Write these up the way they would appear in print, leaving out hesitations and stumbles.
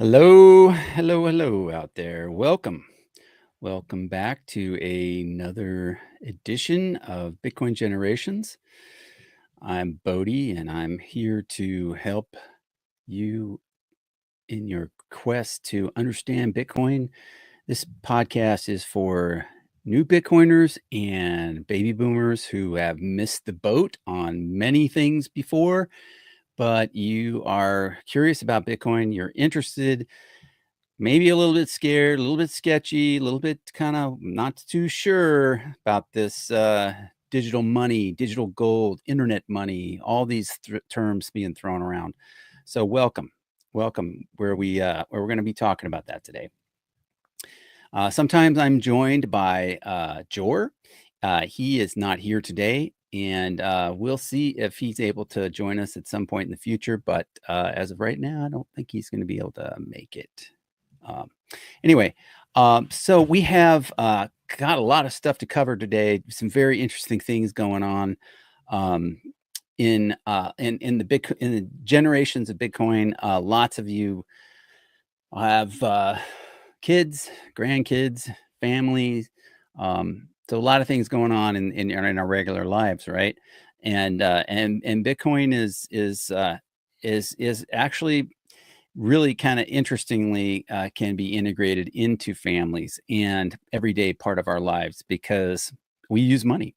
Hello, hello, hello out there. Welcome. Welcome back to another edition of Bitcoin Generations. I'm Bodie and I'm here to help you in your quest to understand Bitcoin. This podcast is for new Bitcoiners and baby boomers who have missed the boat on many things before, but you are curious about Bitcoin. You're interested, maybe a little bit scared, a little bit sketchy, a little bit kind of not too sure about this digital money, digital gold, internet money, all these terms being thrown around. So welcome where we're going to be talking about that today. Sometimes I'm joined by Jor. He is not here today, and we'll see if he's able to join us at some point in the future. But as of right now, I don't think he's going to be able to make it. Um, anyway, so we have got a lot of stuff to cover today. Some very interesting things going on um, in the generations of Bitcoin. Lots of you have kids, grandkids, families. So a lot of things going on in our regular lives, right? And Bitcoin is actually really kind of interestingly can be integrated into families and everyday part of our lives because we use money.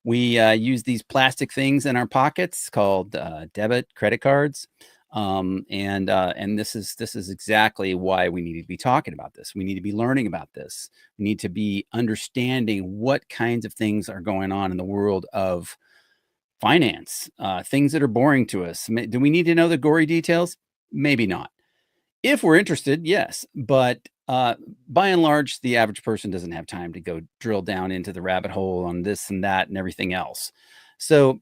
We use these plastic things in our pockets called debit credit cards, and this is exactly why we need to be talking about this. We need to be learning about this. We need to be understanding what kinds of things are going on in the world of finance, things that are boring to us. Do we need to know the gory details? Maybe not. If we're interested, yes, but by and large, the average person doesn't have time to go drill down into the rabbit hole on this and that and everything else. So,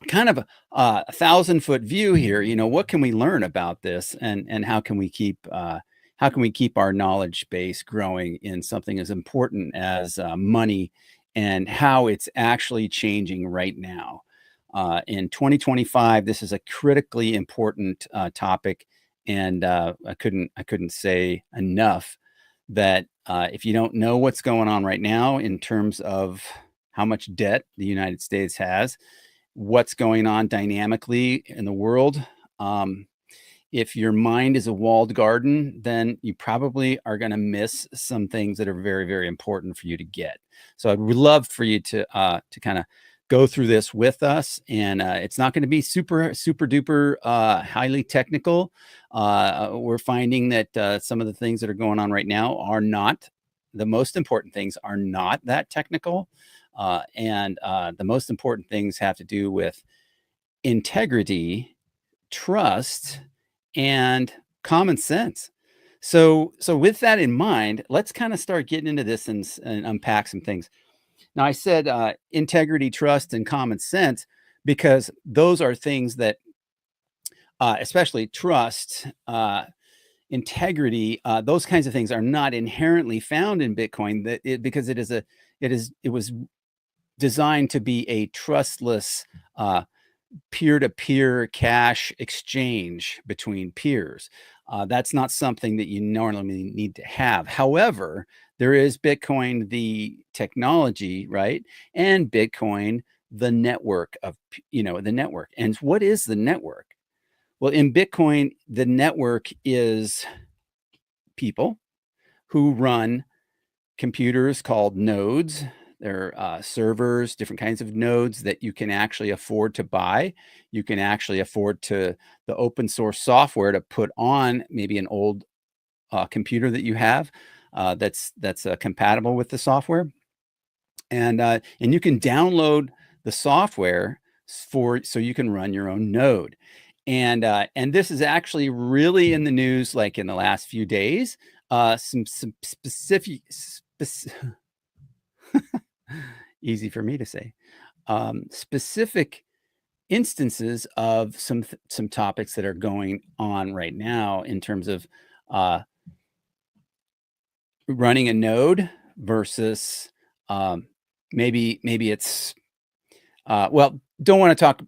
kind of a thousand-foot view here. What can we learn about this, and how can we keep our knowledge base growing in something as important as money and how it's actually changing right now. In 2025, this is a critically important topic, and I couldn't say enough that if you don't know what's going on right now in terms of how much debt the United States has, what's going on dynamically in the world, if your mind is a walled garden, then you probably are going to miss some things that are very, very important for you to get. So I'd love for you to kind of go through this with us, and it's not going to be super, super duper highly technical. We're finding that some of the things that are going on right now are not the most important things are not that technical, and the most important things have to do with integrity, trust, and common sense. So with that in mind, let's kind of start getting into this and unpack some things. Now, I said integrity, trust, and common sense because those are things that, especially trust, integrity, those kinds of things are not inherently found in Bitcoin. Because it was designed to be a trustless uh, peer-to-peer cash exchange between peers. That's not something that you normally need to have. However, there is Bitcoin, the technology, right? And Bitcoin, the network the network. And what is the network? Well, in Bitcoin, the network is people who run computers called nodes. They're servers, different kinds of nodes that you can actually afford to buy. You can actually afford the open source software to put on maybe an old computer that you have that's compatible with the software, and you can download the software for so you can run your own node. And this is actually really in the news, like in the last few days. Some easy for me to say, specific instances of some topics that are going on right now in terms of uh, running a node versus um, maybe it's well, don't want to talk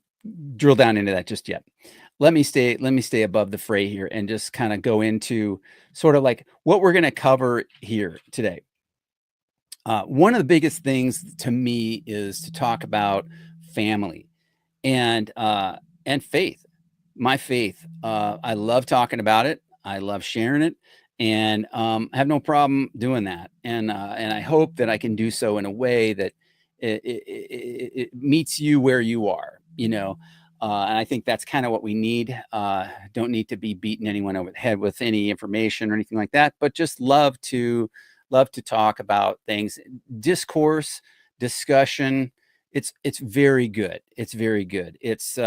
drill down into that just yet. let me stay above the fray here and just kind of go into sort of like what we're going to cover here today. One of the biggest things to me is to talk about family and faith. My faith. I love talking about it. I love sharing it, and I have no problem doing that. And I hope that I can do so in a way that it meets you where you are. And I think that's kind of what we need. Don't need to be beating anyone over the head with any information or anything like that, but just love to talk about things, discourse, discussion. It's very good. It's very good. It's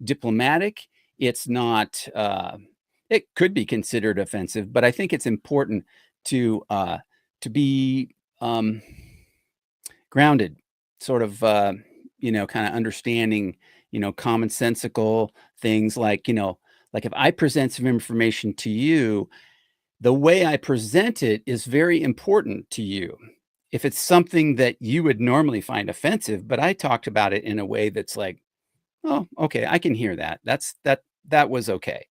diplomatic. It's not. It could be considered offensive, but I think it's important to be grounded, sort of, kind of understanding, commonsensical things like, like if I present some information to you, the way I present it is very important to you. If it's something that you would normally find offensive, but I talked about it in a way that's like, oh, okay, I can hear that. That was okay.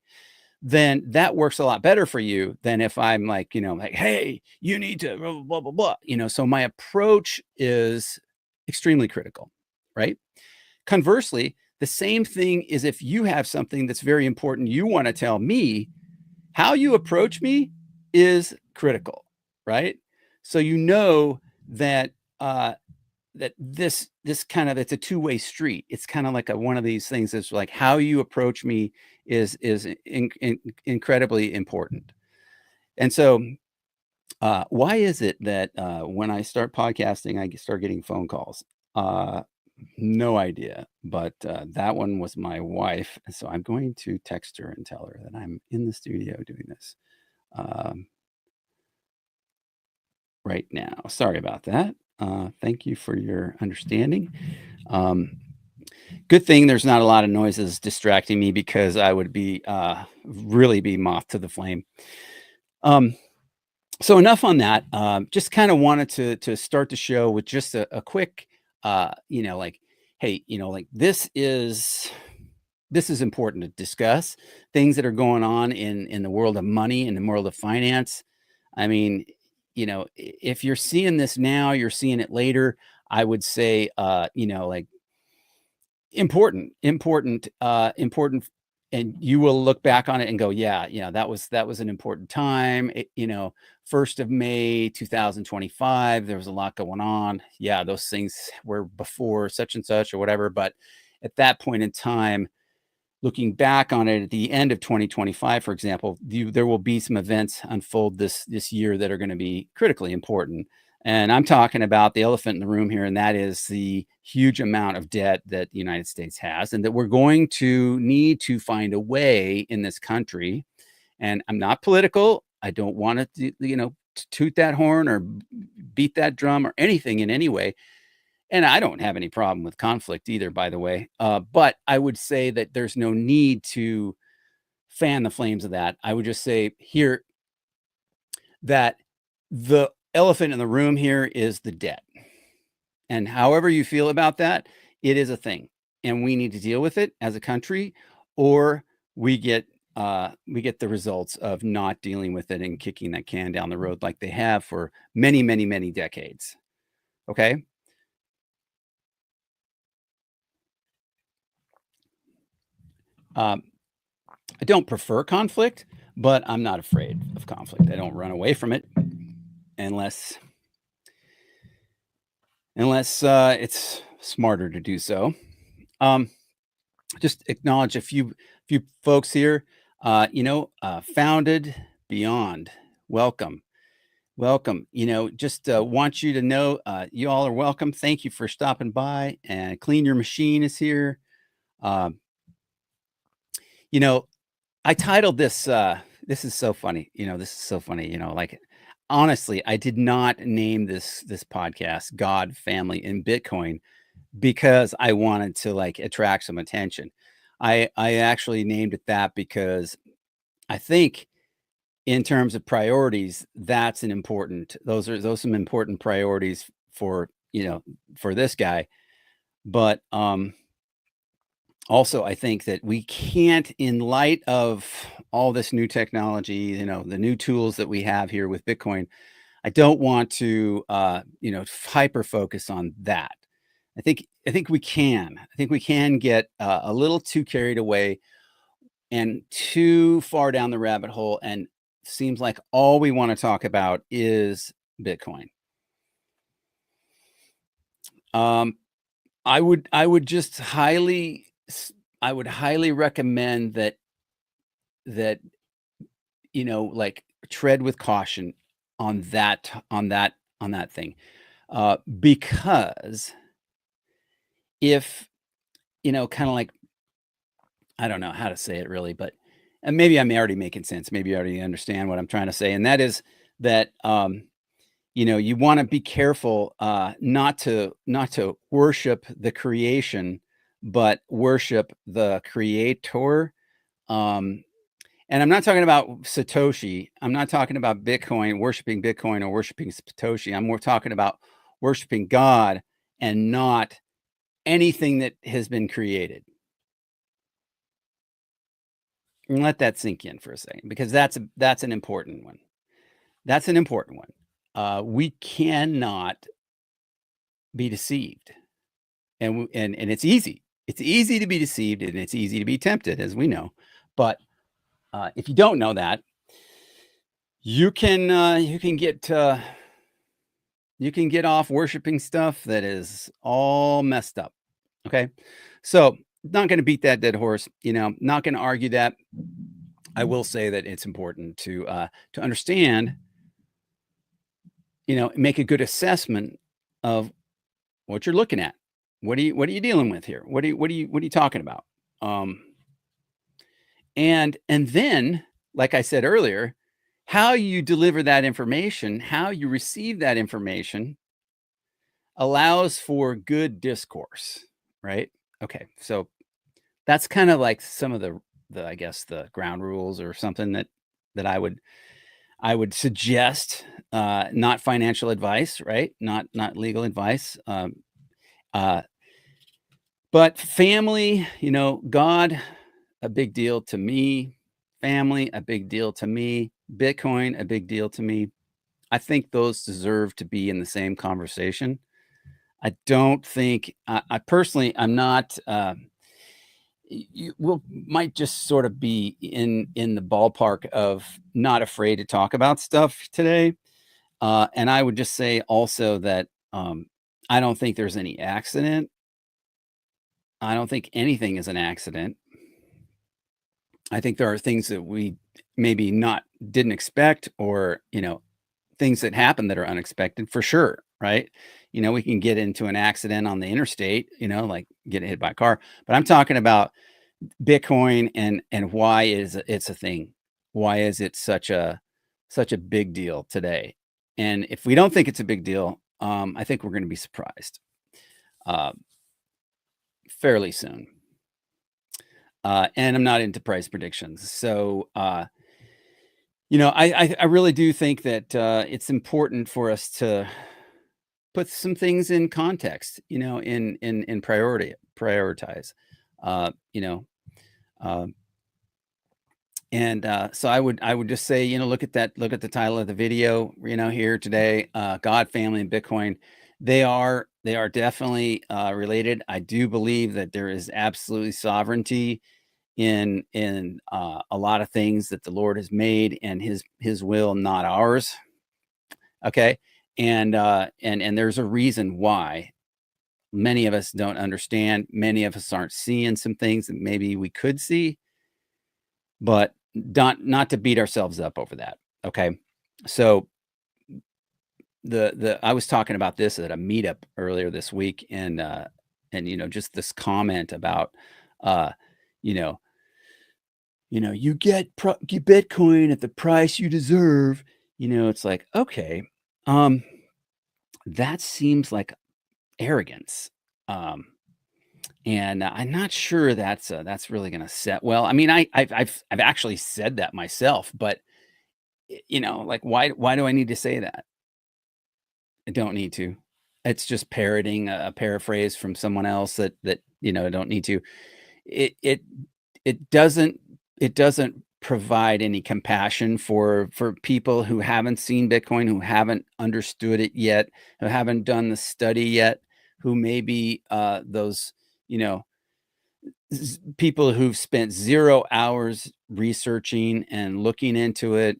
Then that works a lot better for you than if I'm like, like, hey, you need to blah, blah, blah, blah, blah. So my approach is extremely critical, right? Conversely, the same thing is if you have something that's very important you want to tell me, how you approach me is critical, right? So that uh, that this kind of it's a two-way street. It's kind of like one of these things that's like how you approach me is incredibly important. And so, why is it that when I start podcasting, start getting phone calls? Uh, no idea, but that one was my wife. So I'm going to text her and tell her that I'm in the studio doing this. Um, right now. Sorry about that. Thank you for your understanding. Um, good thing there's not a lot of noises distracting me because I would be really be moth to the flame. Um, so enough on that. Just kind of wanted to start the show with just a quick, like, hey, like this is important to discuss things that are going on in the world of money, in the world of finance. I mean, if you're seeing this now, you're seeing it later. I would say, like important, and you will look back on it and go, yeah, that was an important time. 1st of May, 2025. There was a lot going on. Yeah, those things were before such and such or whatever, but at that point in time, looking back on it at the end of 2025, for example, there will be some events unfold this year that are going to be critically important. And I'm talking about the elephant in the room here, and that is the huge amount of debt that the United States has, and that we're going to need to find a way in this country. And I'm not political. I don't want to, toot that horn or beat that drum or anything in any way, and I don't have any problem with conflict either, by the way. But I would say that there's no need to fan the flames of that. I would just say here that the elephant in the room here is the debt. And however you feel about that, it is a thing. And we need to deal with it as a country, or we get we get the results of not dealing with it and kicking that can down the road like they have for many, many, many decades. Okay. Um, I don't prefer conflict, but I'm not afraid of conflict. I don't run away from it unless it's smarter to do so. Um, just acknowledge a few folks here. Founded Beyond. Welcome, welcome. Just want you to know you all are welcome. Thank you for stopping by. And Clean Your Machine is here. Um, you know, I titled this, this is so funny, this is so funny, like, honestly, I did not name this podcast God, Family, and Bitcoin because I wanted to, like, attract some attention. I actually named it that because I think in terms of priorities, that's an important those some important priorities for, for this guy, but, Also, I think that we can't, in light of all this new technology, the new tools that we have here with Bitcoin, I don't want to, hyper focus on that. I think we can. I think we can get a little too carried away and too far down the rabbit hole, and seems like all we want to talk about is Bitcoin. Um, I would just I would highly recommend that like, tread with caution on that thing, because if kind of like, I don't know how to say it really, but and maybe I'm already making sense. Maybe you already understand what I'm trying to say, and that is that you want to be careful not to worship the creation, but worship the creator. Um, And I'm not talking about Satoshi. I'm not talking about Bitcoin or worshiping Satoshi. I'm more talking about worshiping God and not anything that has been created. And let that sink in for a second, because that's an important one. That's an important one. We cannot be deceived, and it's easy. It's easy to be deceived, and it's easy to be tempted, as we know. But if you don't know that, you can get off worshiping stuff that is all messed up. Okay. So, not going to beat that dead horse, not going to argue that. I will say that it's important to understand, make a good assessment of what you're looking at. What are you dealing with here? What are you talking about? Um, and then, like I said earlier, how you deliver that information, how you receive that information allows for good discourse, right? Okay, so that's kind of like some of the I guess the ground rules or something that I would suggest. Not financial advice, right? Not legal advice. Uh, but family, God, a big deal to me. Family, a big deal to me. Bitcoin, a big deal to me. I think those deserve to be in the same conversation. I don't think I personally, I'm not. You will might just sort of be in the ballpark of not afraid to talk about stuff today. And I would just say also that I don't think there's any accident. I don't think anything is an accident. I think there are things that we maybe not didn't expect, or things that happen that are unexpected for sure, right? We can get into an accident on the interstate, like getting hit by a car, but I'm talking about Bitcoin, and why is it's a thing? Why is it such a big deal today? And if we don't think it's a big deal, I think we're going to be surprised uh, fairly soon. And I'm not into price predictions, so I really do think that it's important for us to put some things in context, in prioritize. Uh, you know, um, And, so I would just say, look at the title of the video, here today, God, family, and Bitcoin. They are definitely, related. I do believe that there is absolutely sovereignty in a lot of things that the Lord has made, and his will, not ours. Okay. And there's a reason why many of us don't understand. Many of us aren't seeing some things that maybe we could see, but not to beat ourselves up over that. Okay. So the I was talking about this at a meetup earlier this week, and just this comment about uh you know you Bitcoin at the price you deserve. It's like, okay, um that seems like arrogance. um and I'm not sure that's really going to set well. I mean, I've actually said that myself, but like, why do I need to say that? I don't need to. It's just parroting a paraphrase from someone else that I don't need to. it it it doesn't it doesn't provide any compassion for people who haven't seen Bitcoin, who haven't understood it yet, who haven't done the study yet, who maybe those you know people who've spent 0 hours researching and looking into it.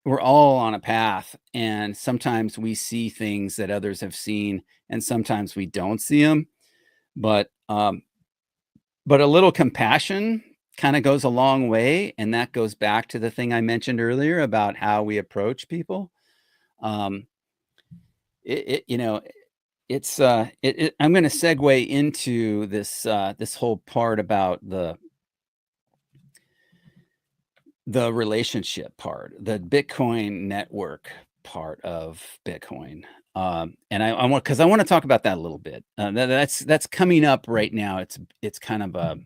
We're all on a path, and sometimes we see things that others have seen, and sometimes we don't see them. But a little compassion kinda goes a long way, and that goes back to the thing I mentioned earlier about how we approach people. Um, it you know, I'm gonna segue into this whole part about the relationship part, the Bitcoin network part of Bitcoin. And I want because I wanna talk about that a little bit. That's coming up right now. It's kind of a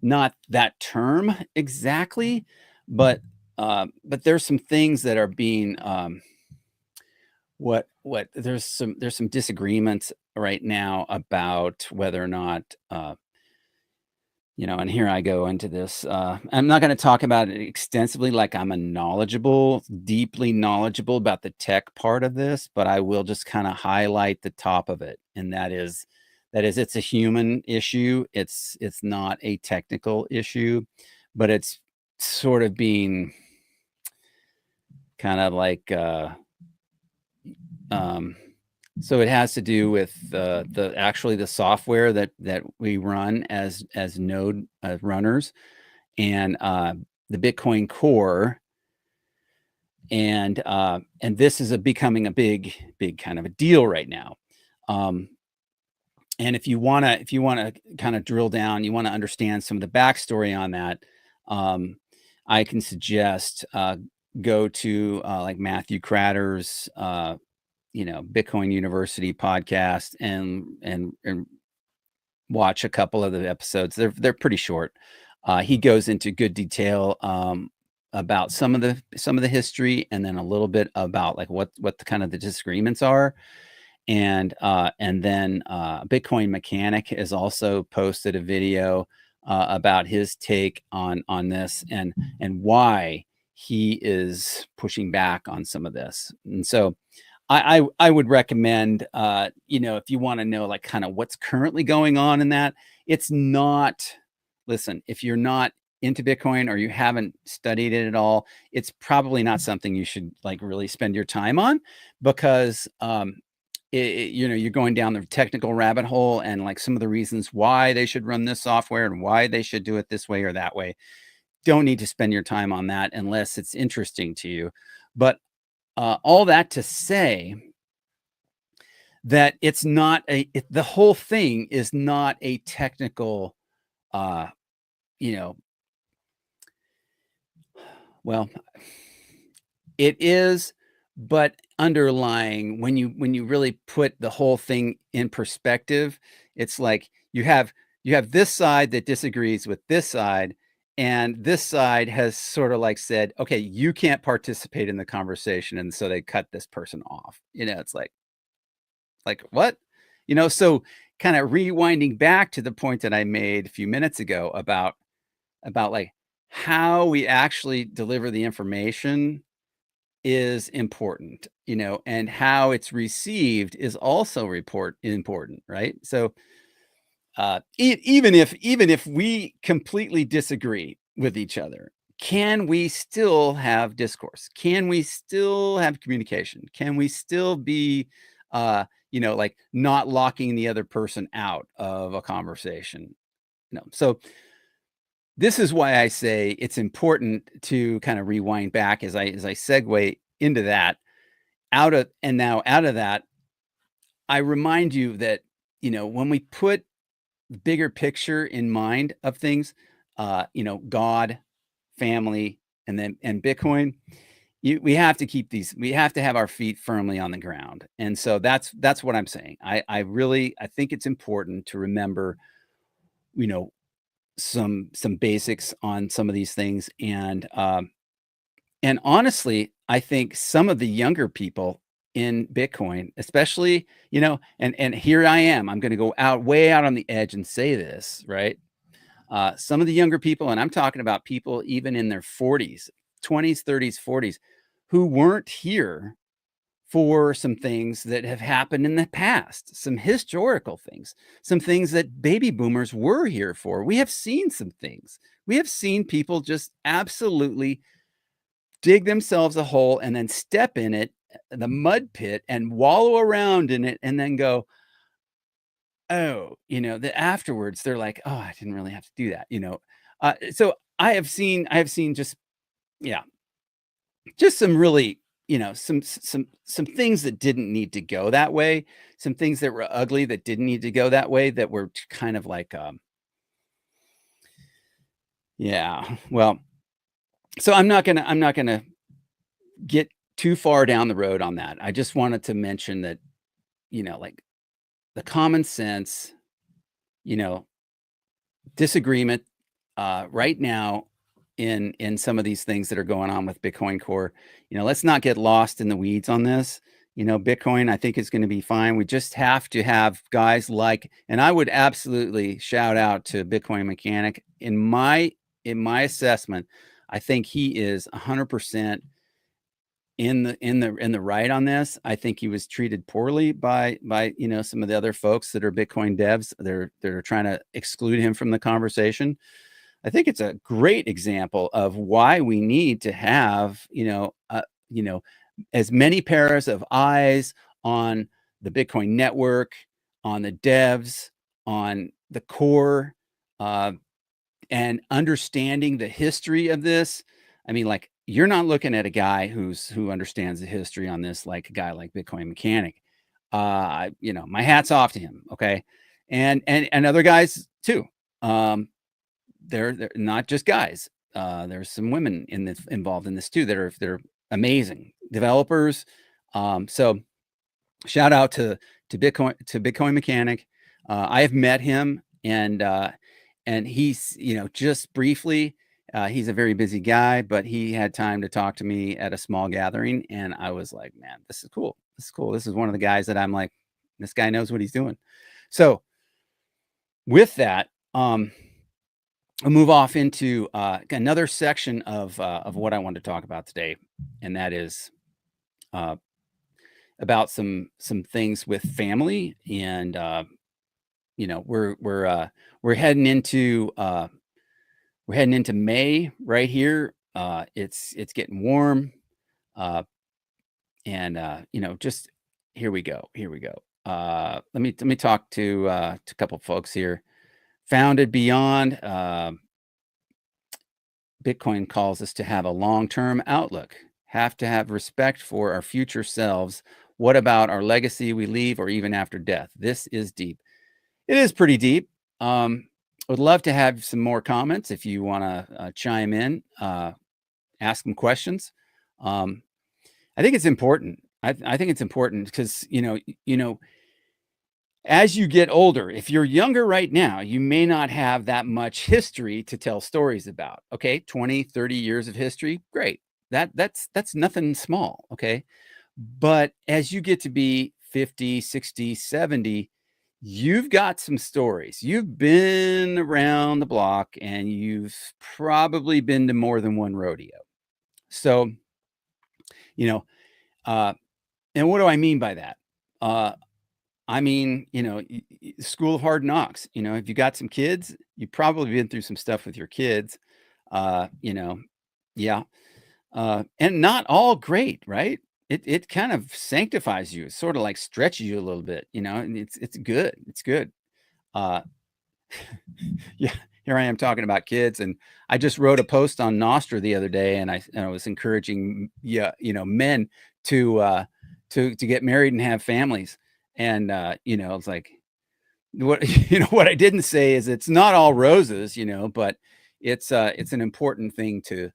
not that term exactly, but there's some things that are being, what there's some disagreements right now about whether or not, and here I go into this, I'm not gonna talk about it extensively like I'm a deeply knowledgeable about the tech part of this, but I will just kinda highlight the top of it, and that is it's a human issue. It's not a technical issue, but it's sort of being kind of like, um so it has to do with the software that we run as node, runners, and, the Bitcoin Core, and this is becoming a big kind of a deal right now. Um, and if you wanna kinda drill down, you wanna understand some of the backstory on that, um, I can suggest, go to, like, Matthew Cratter's, Bitcoin University podcast and watch a couple of the episodes. They're pretty short. He goes into good detail, about some of the history, and then a little bit about like what the kind of the disagreements are. And then Bitcoin Mechanic has also posted a video about his take on this and why he is pushing back on some of this. And so I would recommend, if you wanna know, like, kinda what's currently going on in that, it's not listen, if you're not into Bitcoin or you haven't studied it at all, it's probably not something you should, like, really spend your time on because, you're going down the technical rabbit hole and, like, some of the reasons why they should run this software and why they should do it this way or that way. Don't need to spend your time on that unless it's interesting to you. But, all that to say that it's not the whole thing is not a technical, uh, you know, well, it is, but underlying when you really put the whole thing in perspective, it's like you have this side that disagrees with this side, and this side has sort of like said, "Okay, you can't participate in the conversation," and so they cut this person off. It's like, what? So kind of rewinding back to the point that I made a few minutes ago about like how we actually deliver the information is important, and how it's received is also report important, right? So even if we completely disagree with each other, can we still have discourse? Can we still have communication? Can we still be, like not locking the other person out of a conversation? No. So this is why I say it's important to kind of rewind back as I segue into that. Out of that, I remind you that when we put bigger picture in mind of things, God, family, and Bitcoin, we have to have our feet firmly on the ground. And so that's what I'm saying. I think it's important to remember, you know, some basics on some of these things. And honestly, I think some of the younger people in Bitcoin, especially, and here I am. I'm going to go out way out on the edge and say this, right? Some of the younger people, and I'm talking about people even in their 40s, 20s, 30s, 40s, who weren't here for some things that have happened in the past, some historical things, some things that baby boomers were here for. We have seen some things. We have seen people just absolutely dig themselves a hole and then step in it, the mud pit, and wallow around in it, and then go, oh, that afterwards they're like, oh, I didn't really have to do that. So I have seen just, yeah, just some really, some things that didn't need to go that way, some things that were ugly that didn't need to go that way, that were kind of like, yeah, well, so I'm not gonna get too far down the road on that. I just wanted to mention that, like, the common sense, you know, disagreement right now in some of these things that are going on with Bitcoin Core. Let's not get lost in the weeds on this. Bitcoin, I think, is going to be fine. We just have to have guys like, and I would absolutely shout out to Bitcoin Mechanic. In my assessment, I think he is 100% in the right on this. I think he was treated poorly by some of the other folks that are Bitcoin devs. They're trying to exclude him from the conversation. I think it's a great example of why we need to have as many pairs of eyes on the Bitcoin network, on the devs, on the core, uh, and understanding the history of this. I mean, like, you're not looking at a guy who understands the history on this, like a guy like Bitcoin Mechanic. My hat's off to him. Okay. And other guys too. They're not just guys. There's some women involved in this too that are amazing developers. So shout out to Bitcoin Mechanic. I have met him, and he's, just briefly. He's a very busy guy, but he had time to talk to me at a small gathering, and I was like, man, this is cool. This is cool. This is one of the guys that I'm like, this guy knows what he's doing. So with that, I'll move off into another section of what I want to talk about today, and that is uh, about some things with family. And we're heading into May right here. It's getting warm, uh, and just here we go. Here we go. Let me talk to a couple folks here. Founded Beyond. Bitcoin calls us to have a long-term outlook, have to have respect for our future selves. What about our legacy we leave, or even after death? This is deep. It is pretty deep. Would love to have some more comments if you want to chime in, ask some questions. Um, I think it's important. I think it's important because as you get older, if you're younger right now, you may not have that much history to tell stories about. Okay, 20, 30 years of history, great. That's nothing small, okay? But as you get to be 50, 60, 70, you've got some stories. You've been around the block, and you've probably been to more than one rodeo. So, you know, uh, and what do I mean by that? Uh, I mean, School of Hard Knocks. If you got some kids, you've probably been through some stuff with your kids. Uh, you know, yeah. And not all great, right? It kind of sanctifies you. It sort of like stretches you a little bit, and it's good. It's good. Uh, yeah. Here I am talking about kids, and I just wrote a post on Nostra the other day, and I was encouraging, yeah, men to to get married and have families. And it's like, what what I didn't say is it's not all roses, but it's an important thing to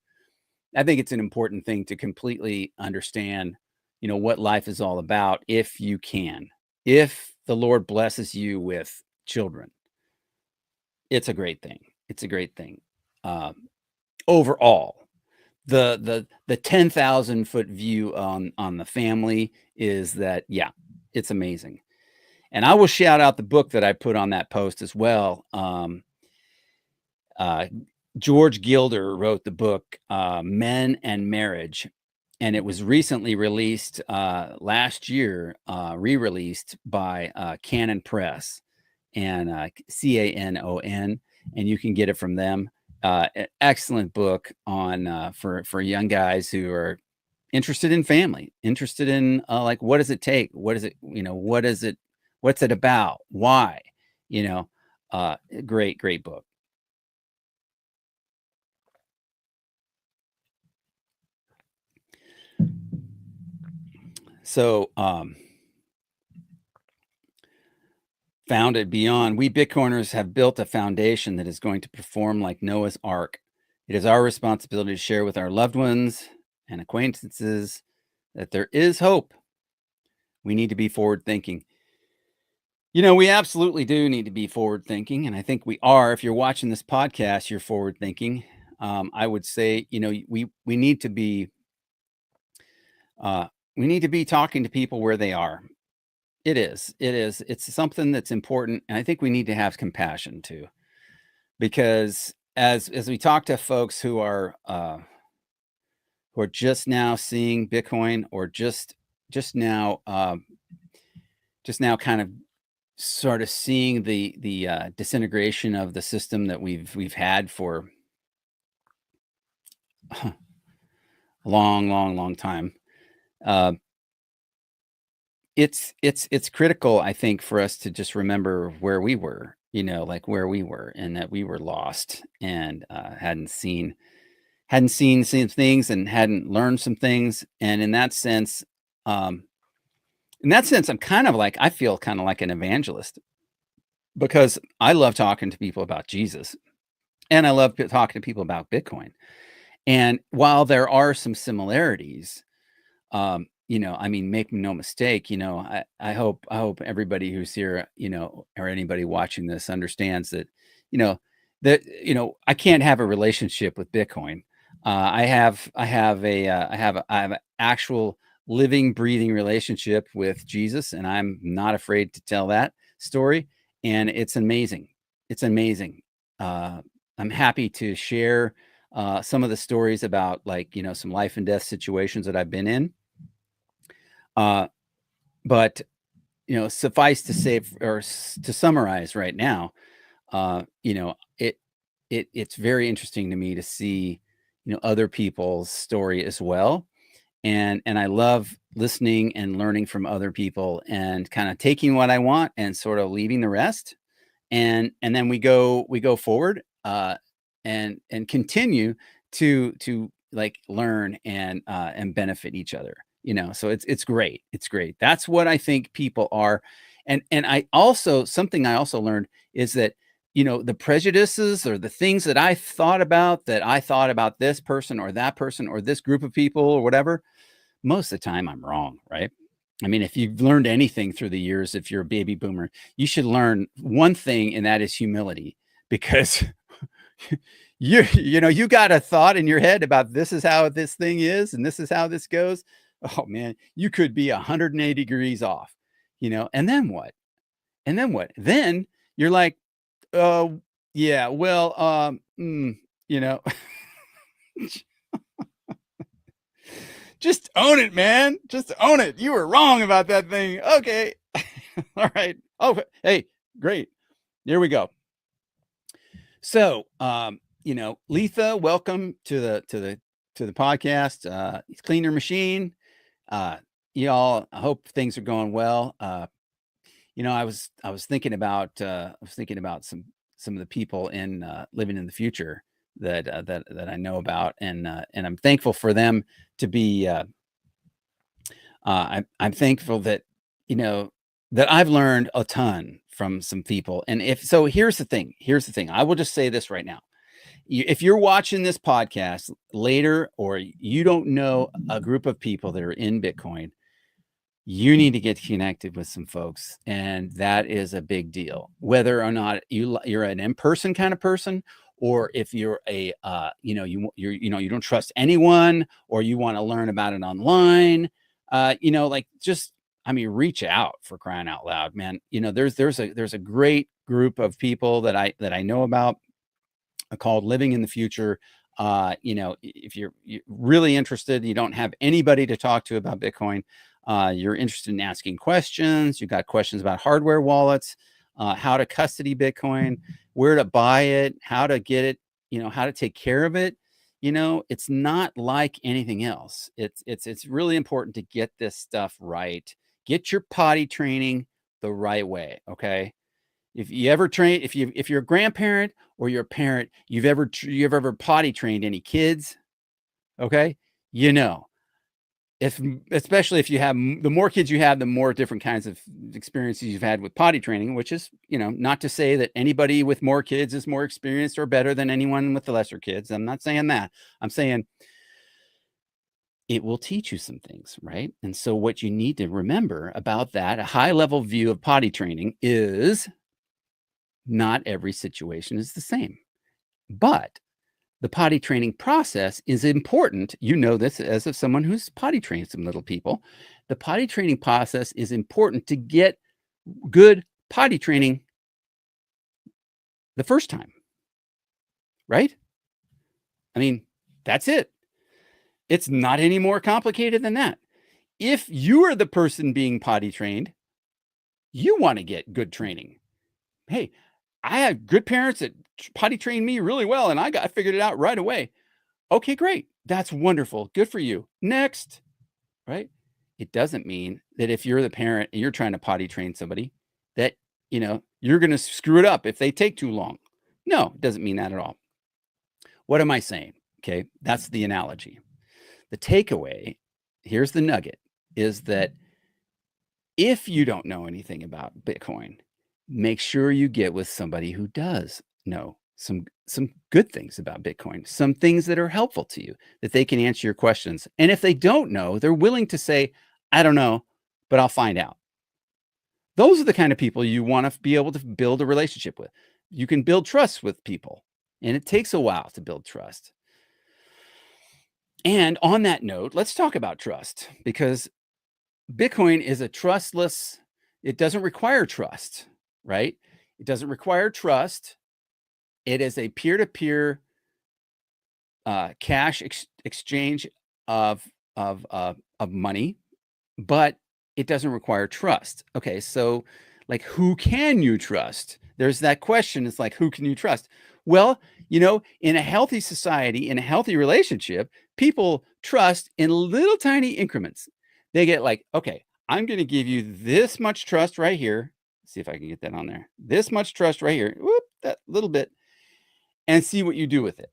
I think it's an important thing to completely understand, what life is all about, if you can. If the Lord blesses you with children, it's a great thing. It's a great thing. Um, Overall, the 10,000-foot view on the family is that, yeah, it's amazing. And I will shout out the book that I put on that post as well. Uh, George Gilder wrote the book, Men and Marriage, and it was recently released last year, re-released by Canon Press and Canon, and you can get it from them. Excellent book on for young guys who are interested in family, interested in like, what does it take? What is it? What is it? What's it about? Why? You know, great book. So, founded beyond, we Bitcoiners have built a foundation that is going to perform like Noah's Ark. It is our responsibility to share with our loved ones and acquaintances that there is hope. We need to be forward thinking. We absolutely do need to be forward thinking. And I think we are. If you're watching this podcast, you're forward thinking. I would say, we need to be talking to people where they are. It is. It's something that's important. And I think we need to have compassion too, because as we talk to folks who are just now seeing Bitcoin, or just now kind of sort of seeing the disintegration of the system that we've had for a long time. It's critical, I think, for us to just remember where we were, like where we were, and that we were lost and hadn't seen some things and hadn't learned some things. And in that sense, I'm kind of like, I feel kind of like an evangelist, because I love talking to people about Jesus, and I love talking to people about Bitcoin. And while there are some similarities, make no mistake, I hope everybody who's here, or anybody watching this understands that, I can't have a relationship with Bitcoin. I have an actual living, breathing relationship with Jesus, and I'm not afraid to tell that story. And it's amazing. It's amazing. I'm happy to share some of the stories about, like, some life and death situations that I've been in. But suffice to say, or to summarize right now, it's very interesting to me to see, other people's story as well. And I love listening and learning from other people, and kind of taking what I want and sort of leaving the rest. And then we go forward, and continue to like learn and benefit each other. So it's great. It's great. That's what I think people are. And I also, something I also learned is that, the prejudices or the things that I thought about this person or that person or this group of people or whatever, most of the time I'm wrong, right? I mean, if you've learned anything through the years, if you're a baby boomer, you should learn one thing, and that is humility. Because you got a thought in your head about, this is how this thing is and this is how this goes. Oh man, you could be 180 degrees off, and then what? Then you're like, oh yeah, well, just own it, man. Just own it. You were wrong about that thing. Okay. All right. Oh, hey, great. Here we go. So, Letha, welcome to the podcast. Cleaner Machine. Y'all, I hope things are going well. I was thinking about some of the people in living in the future that I know about, and I'm thankful for them to be. I'm thankful that that I've learned a ton from some people. And here's the thing. I will just say this right now. If you're watching this podcast later, or you don't know a group of people that are in Bitcoin, you need to get connected with some folks, and that is a big deal. Whether or not you're an in-person kind of person, or if you're a you don't trust anyone, or you want to learn about it online, like just I mean, reach out for crying out loud, man. There's a great group of people that I know about called Living in the Future. If you're really interested, you don't have anybody to talk to about Bitcoin. You're interested in asking questions. You got questions about hardware wallets, how to custody Bitcoin, where to buy it, how to get it, how to take care of it. It's not like anything else. It's really important to get this stuff right. Get your potty training the right way. Okay. If you're a grandparent or you're a parent, you've ever potty trained any kids, okay? You know, if especially if you have the more kids you have, the more different kinds of experiences you've had with potty training, which is, not to say that anybody with more kids is more experienced or better than anyone with the lesser kids. I'm not saying that. I'm saying it will teach you some things, right? And so what you need to remember about that, a high level view of potty training is not every situation is the same. But the potty training process is important. You know this as of someone who's potty trained some little people. The potty training process is important to get good potty training the first time, right? I mean, that's it. It's not any more complicated than that. If you are the person being potty trained, you want to get good training. Hey, I had good parents that potty trained me really well, and I figured it out right away. Okay, great. That's wonderful. Good for you. Next, right? It doesn't mean that if you're the parent and you're trying to potty train somebody that, you're going to screw it up if they take too long. No, it doesn't mean that at all. What am I saying? Okay, that's the analogy. The takeaway, here's the nugget, is that if you don't know anything about Bitcoin, make sure you get with somebody who does know some good things about Bitcoin, some things that are helpful to you that they can answer your questions. And if they don't know, they're willing to say, "I don't know, but I'll find out." Those are the kind of people you want to be able to build a relationship with. You can build trust with people, and it takes a while to build trust. And on that note, let's talk about trust because Bitcoin is a trustless, it doesn't require trust, right? It doesn't require trust. It is a peer-to-peer cash exchange of of money, but it doesn't require trust. Okay, so like who can you trust? There's that question. It's like who can you trust? Well, in a healthy society, in a healthy relationship, people trust in little tiny increments. They get like, okay, I'm going to give you this much trust right here. See if I can get that on there. This much trust right here. Whoop, that little bit, and see what you do with it.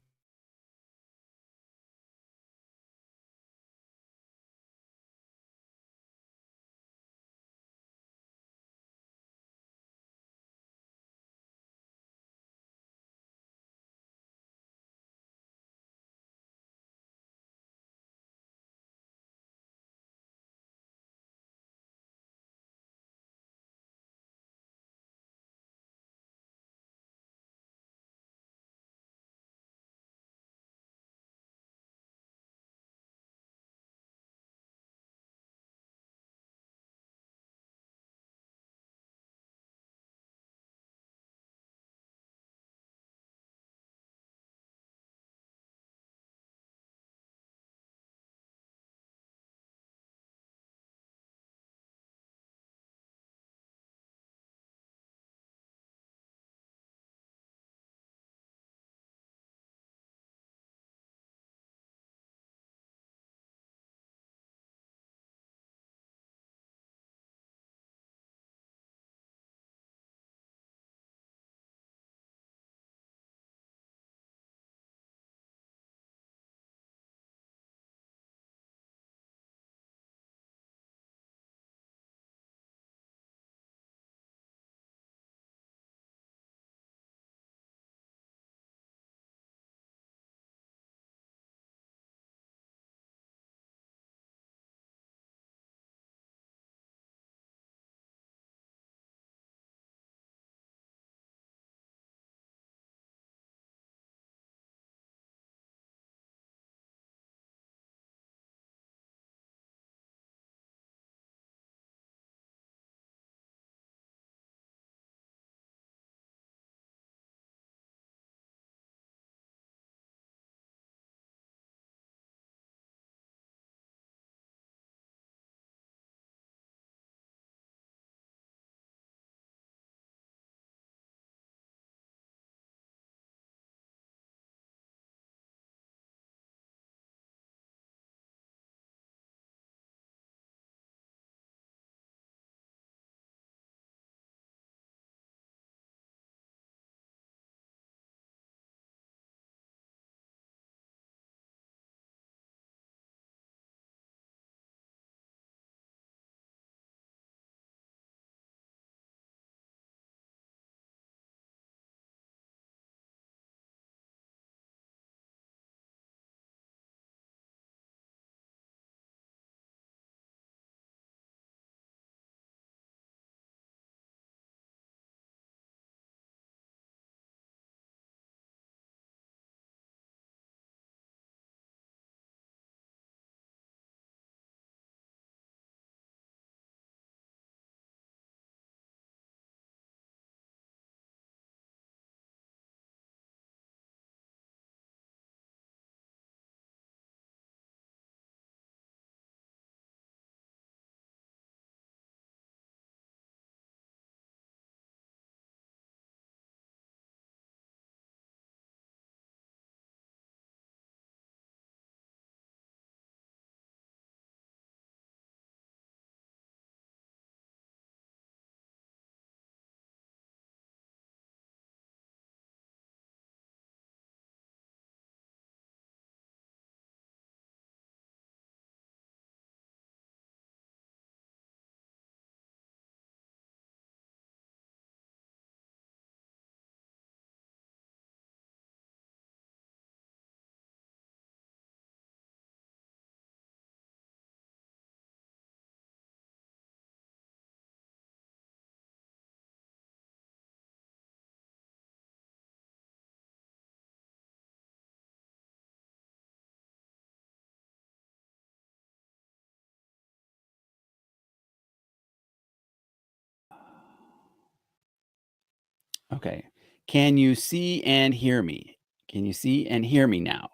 Okay. Can you see and hear me? Can you see and hear me now?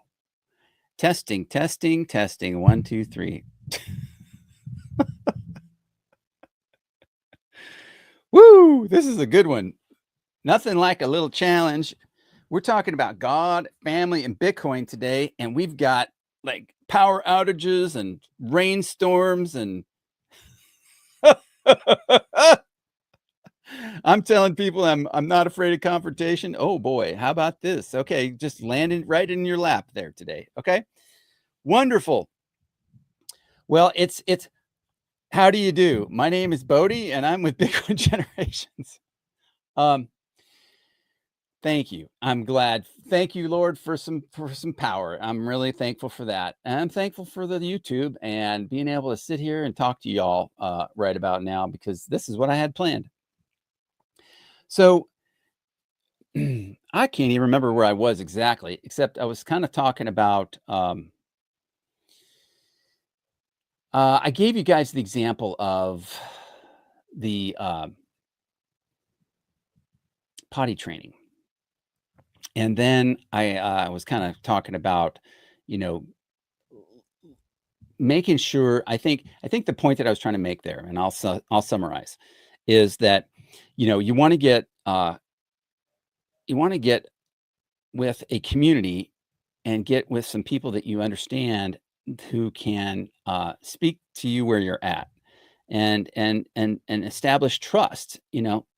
Testing, testing, testing. One, two, three. Woo! This is a good one. Nothing like a little challenge. We're talking about God, family, and Bitcoin today, and we've got like power outages and rainstorms and I'm telling people I'm not afraid of confrontation. Oh boy, how about this? Okay, just landing right in your lap there today. Okay. Wonderful. Well, it's how do you do? My name is Bodie and I'm with Bitcoin Generations. Um, Thank you. I'm glad. Thank you, Lord, for some power. I'm really thankful for that. And I'm thankful for the YouTube and being able to sit here and talk to y'all right about now because this is what I had planned. So I can't even remember where I was exactly, except I was kind of talking about I gave you guys the example of the potty training. And then I was kind of talking about, you know, making sure I think the point that I was trying to make there, and I'll summarize, is that, you wanna get, with a community and get with some people that you understand who can, speak to you where you're at and establish trust,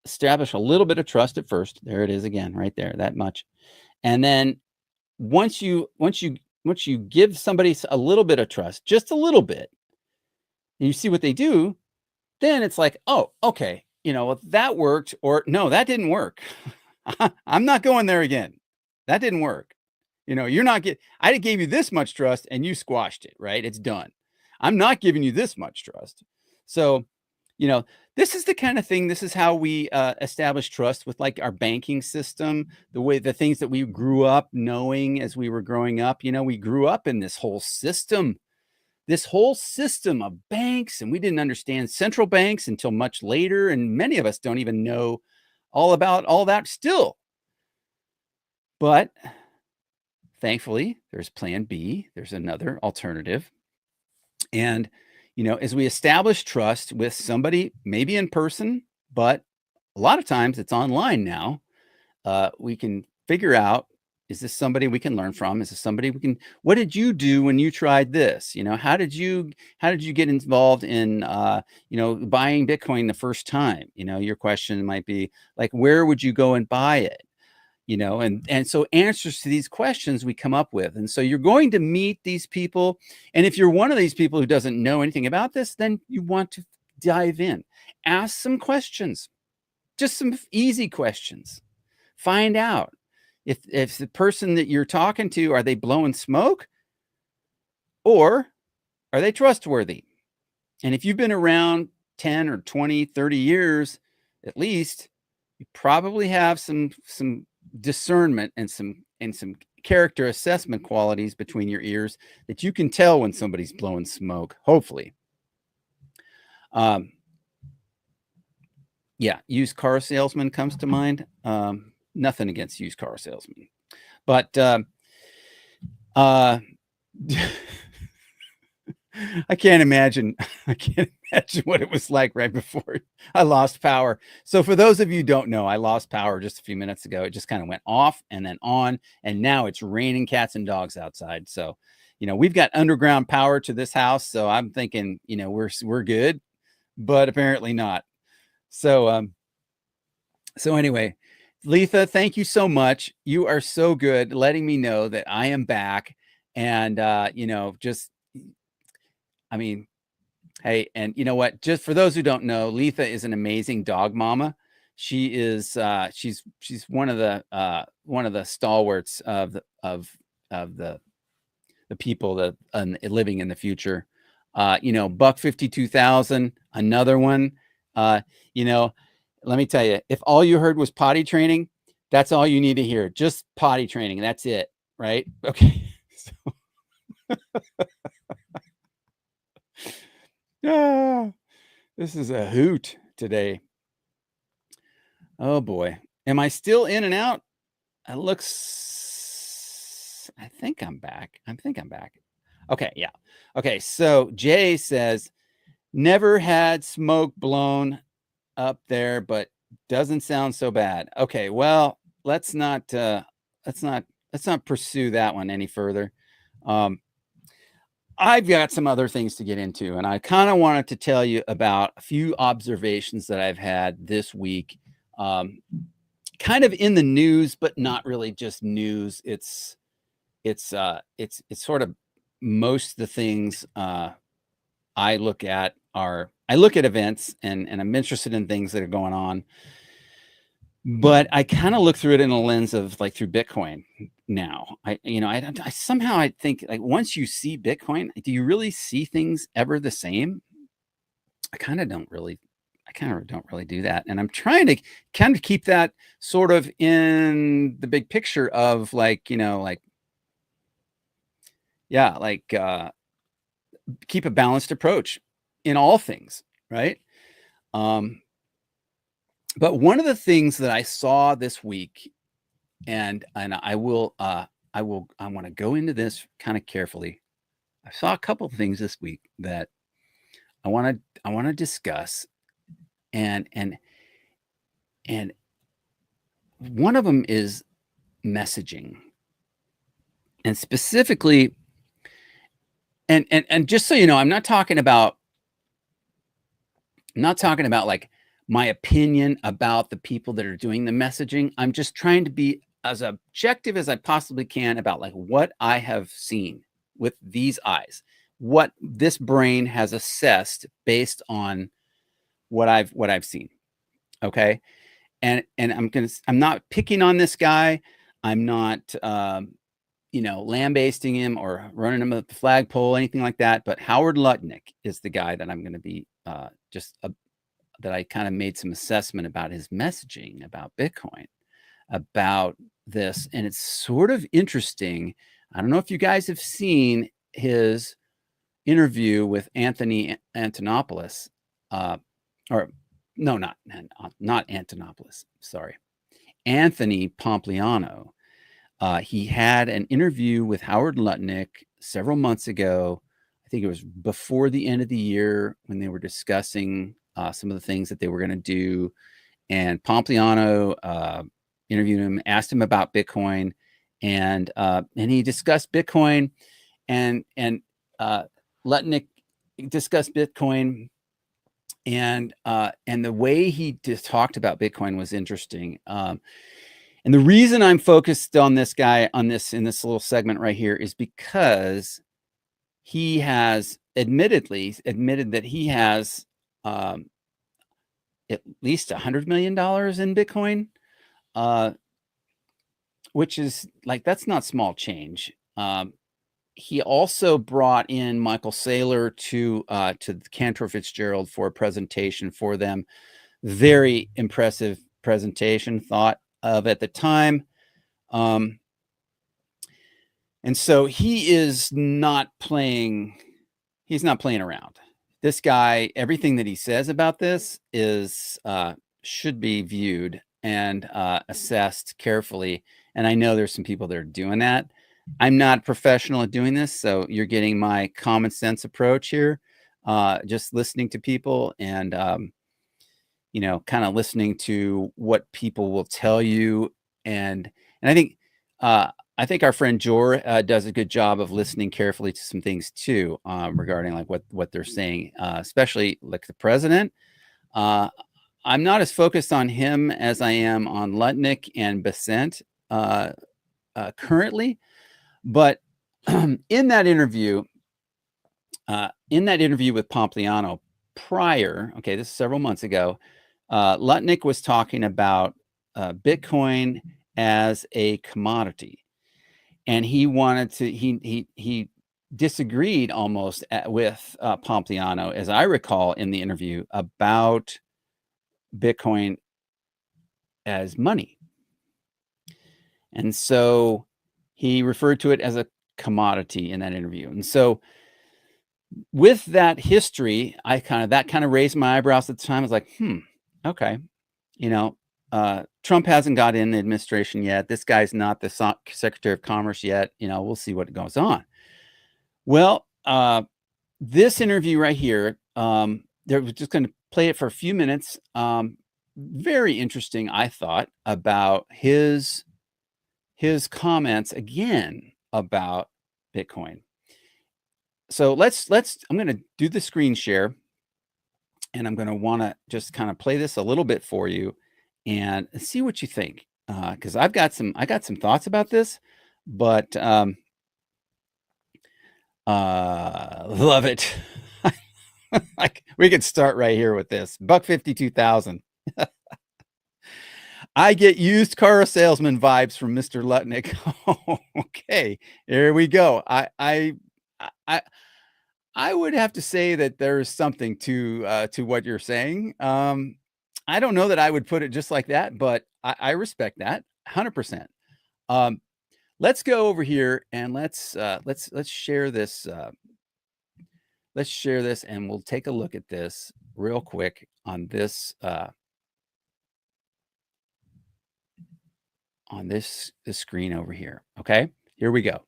establish a little bit of trust at first. There it is again, right there, that much. And then once you give somebody a little bit of trust, just a little bit, and you see what they do, then it's like, oh, okay, well, that worked, or no, that didn't work. I'm not going there again. That didn't work. You're not get. I gave you this much trust and you squashed it. Right? It's done. I'm not giving you this much trust. So, you know, this is the kind of thing. This is how we establish trust with like our banking system. The things that we grew up knowing as we were growing up. We grew up in this whole system of banks, and we didn't understand central banks until much later, and many of us don't even know all about all that still. But thankfully, there's plan B, there's another alternative. And as we establish trust with somebody, maybe in person, but a lot of times it's online now, we can figure out, is this somebody we can learn from? Is this somebody we can what did you do when you tried this? How did you get involved in buying Bitcoin the first time? Your question might be like, where would you go and buy it? And so answers to these questions we come up with. And so you're going to meet these people. And if you're one of these people who doesn't know anything about this, then you want to dive in, ask some questions, just some easy questions. Find out if the person that you're talking to, are they blowing smoke or are they trustworthy? And if you've been around 10 or 20, 30 years at least, you probably have some discernment and some character assessment qualities between your ears that you can tell when somebody's blowing smoke, hopefully. Um, yeah, used car salesman comes to mind. Nothing against used car salesmen, but uh, I can't imagine. I can't imagine what it was like right before I lost power. So for those of you who don't know, I lost power just a few minutes ago. It just kind of went off and then on, and now it's raining cats and dogs outside. So, we've got underground power to this house. So I'm thinking, we're good, but apparently not. So anyway, Letha, thank you so much. You are so good letting me know that I am back. And just I mean, hey, and you know what? Just for those who don't know, Letha is an amazing dog mama. She is she's one of the stalwarts of the people that living in the future. Buck 52,000, another one. Uh, you know, Let me tell you, if all you heard was potty training, that's all you need to hear. Just potty training. That's it, right? Okay. Ah, this is a hoot today. Oh boy. Am I still in and out? It looks, I think I'm back. Okay, yeah. Okay, so Jay says, never had smoke blown up there, but doesn't sound so bad. Okay, well, let's not let's not let's not pursue that one any further. Um, I've got some other things to get into, and I kind of wanted to tell you about a few observations that I've had this week. Um, Kind of in the news, but not really just news. It's sort of most of the things I look at events and I'm interested in things that are going on, but I kind of look through it in a lens of like through Bitcoin now. I somehow I think like once you see Bitcoin, do you really see things ever the same? I kind of don't really do that. And I'm trying to kind of keep that sort of in the big picture of like, yeah, like keep a balanced approach in all things, right? But one of the things that I saw this week, and I want to go into this kind of carefully. I saw a couple of things this week that I want to discuss, and one of them is messaging, and specifically, and just so you know, I'm not talking about like my opinion about the people that are doing the messaging. I'm just trying to be as objective as I possibly can about like what I have seen with these eyes, what this brain has assessed based on what I've seen. Okay. And I'm not picking on this guy. I'm not lambasting him or running him at the flagpole, anything like that. But Howard Lutnick is the guy that I'm going to be that I kind of made some assessment about his messaging about Bitcoin, about this. And it's sort of interesting. I don't know if you guys have seen his interview with Anthony Antonopoulos, or no, not Antonopoulos. Sorry, Anthony Pompliano. He had an interview with Howard Lutnick several months ago. I think it was before the end of the year when they were discussing some of the things that they were going to do. And Pompliano interviewed him, asked him about Bitcoin, and he discussed Bitcoin, and Lutnick discussed Bitcoin, and the way he just talked about Bitcoin was interesting. And the reason I'm focused on this guy in this little segment right here is because he has admitted that he has at least $100 million in Bitcoin, which is like, that's not small change. He also brought in Michael Saylor to Cantor Fitzgerald for a presentation for them. Very impressive presentation, thought of at the time. And so he's not playing around. This guy, everything that he says about this is should be viewed and assessed carefully. And I know there's some people that are doing that. I'm not a professional at doing this, so you're getting my common sense approach here, just listening to people and kind of listening to what people will tell you. And I think our friend Jor does a good job of listening carefully to some things too, regarding like what they're saying, especially like the president. I'm not as focused on him as I am on Lutnick and Besant currently, but in that interview with Pompliano prior, okay, this is several months ago, Lutnick was talking about Bitcoin as a commodity, and he wanted to he disagreed almost with Pompliano, as I recall in the interview, about Bitcoin as money. And so he referred to it as a commodity in that interview. And so with that history, that kind of raised my eyebrows at the time. I was like, okay, Trump hasn't got in the administration yet. This guy's not the Secretary of Commerce yet. We'll see what goes on. Well, this interview right here, they're just going to play it for a few minutes. Very interesting, I thought, about his comments again about Bitcoin. So I'm going to do the screen share, and I'm going to want to just kind of play this a little bit for you and see what you think. Because I got some thoughts about this, but love it. Like, we could start right here with this. $152,000. I get used car salesman vibes from Mr. Lutnick. Okay, here we go. I would have to say that there's something to what you're saying. I don't know that I would put it just like that, but I respect that 100%. Let's go over here and let's share this. Let's share this, and we'll take a look at this real quick on this screen over here. Okay, here we go.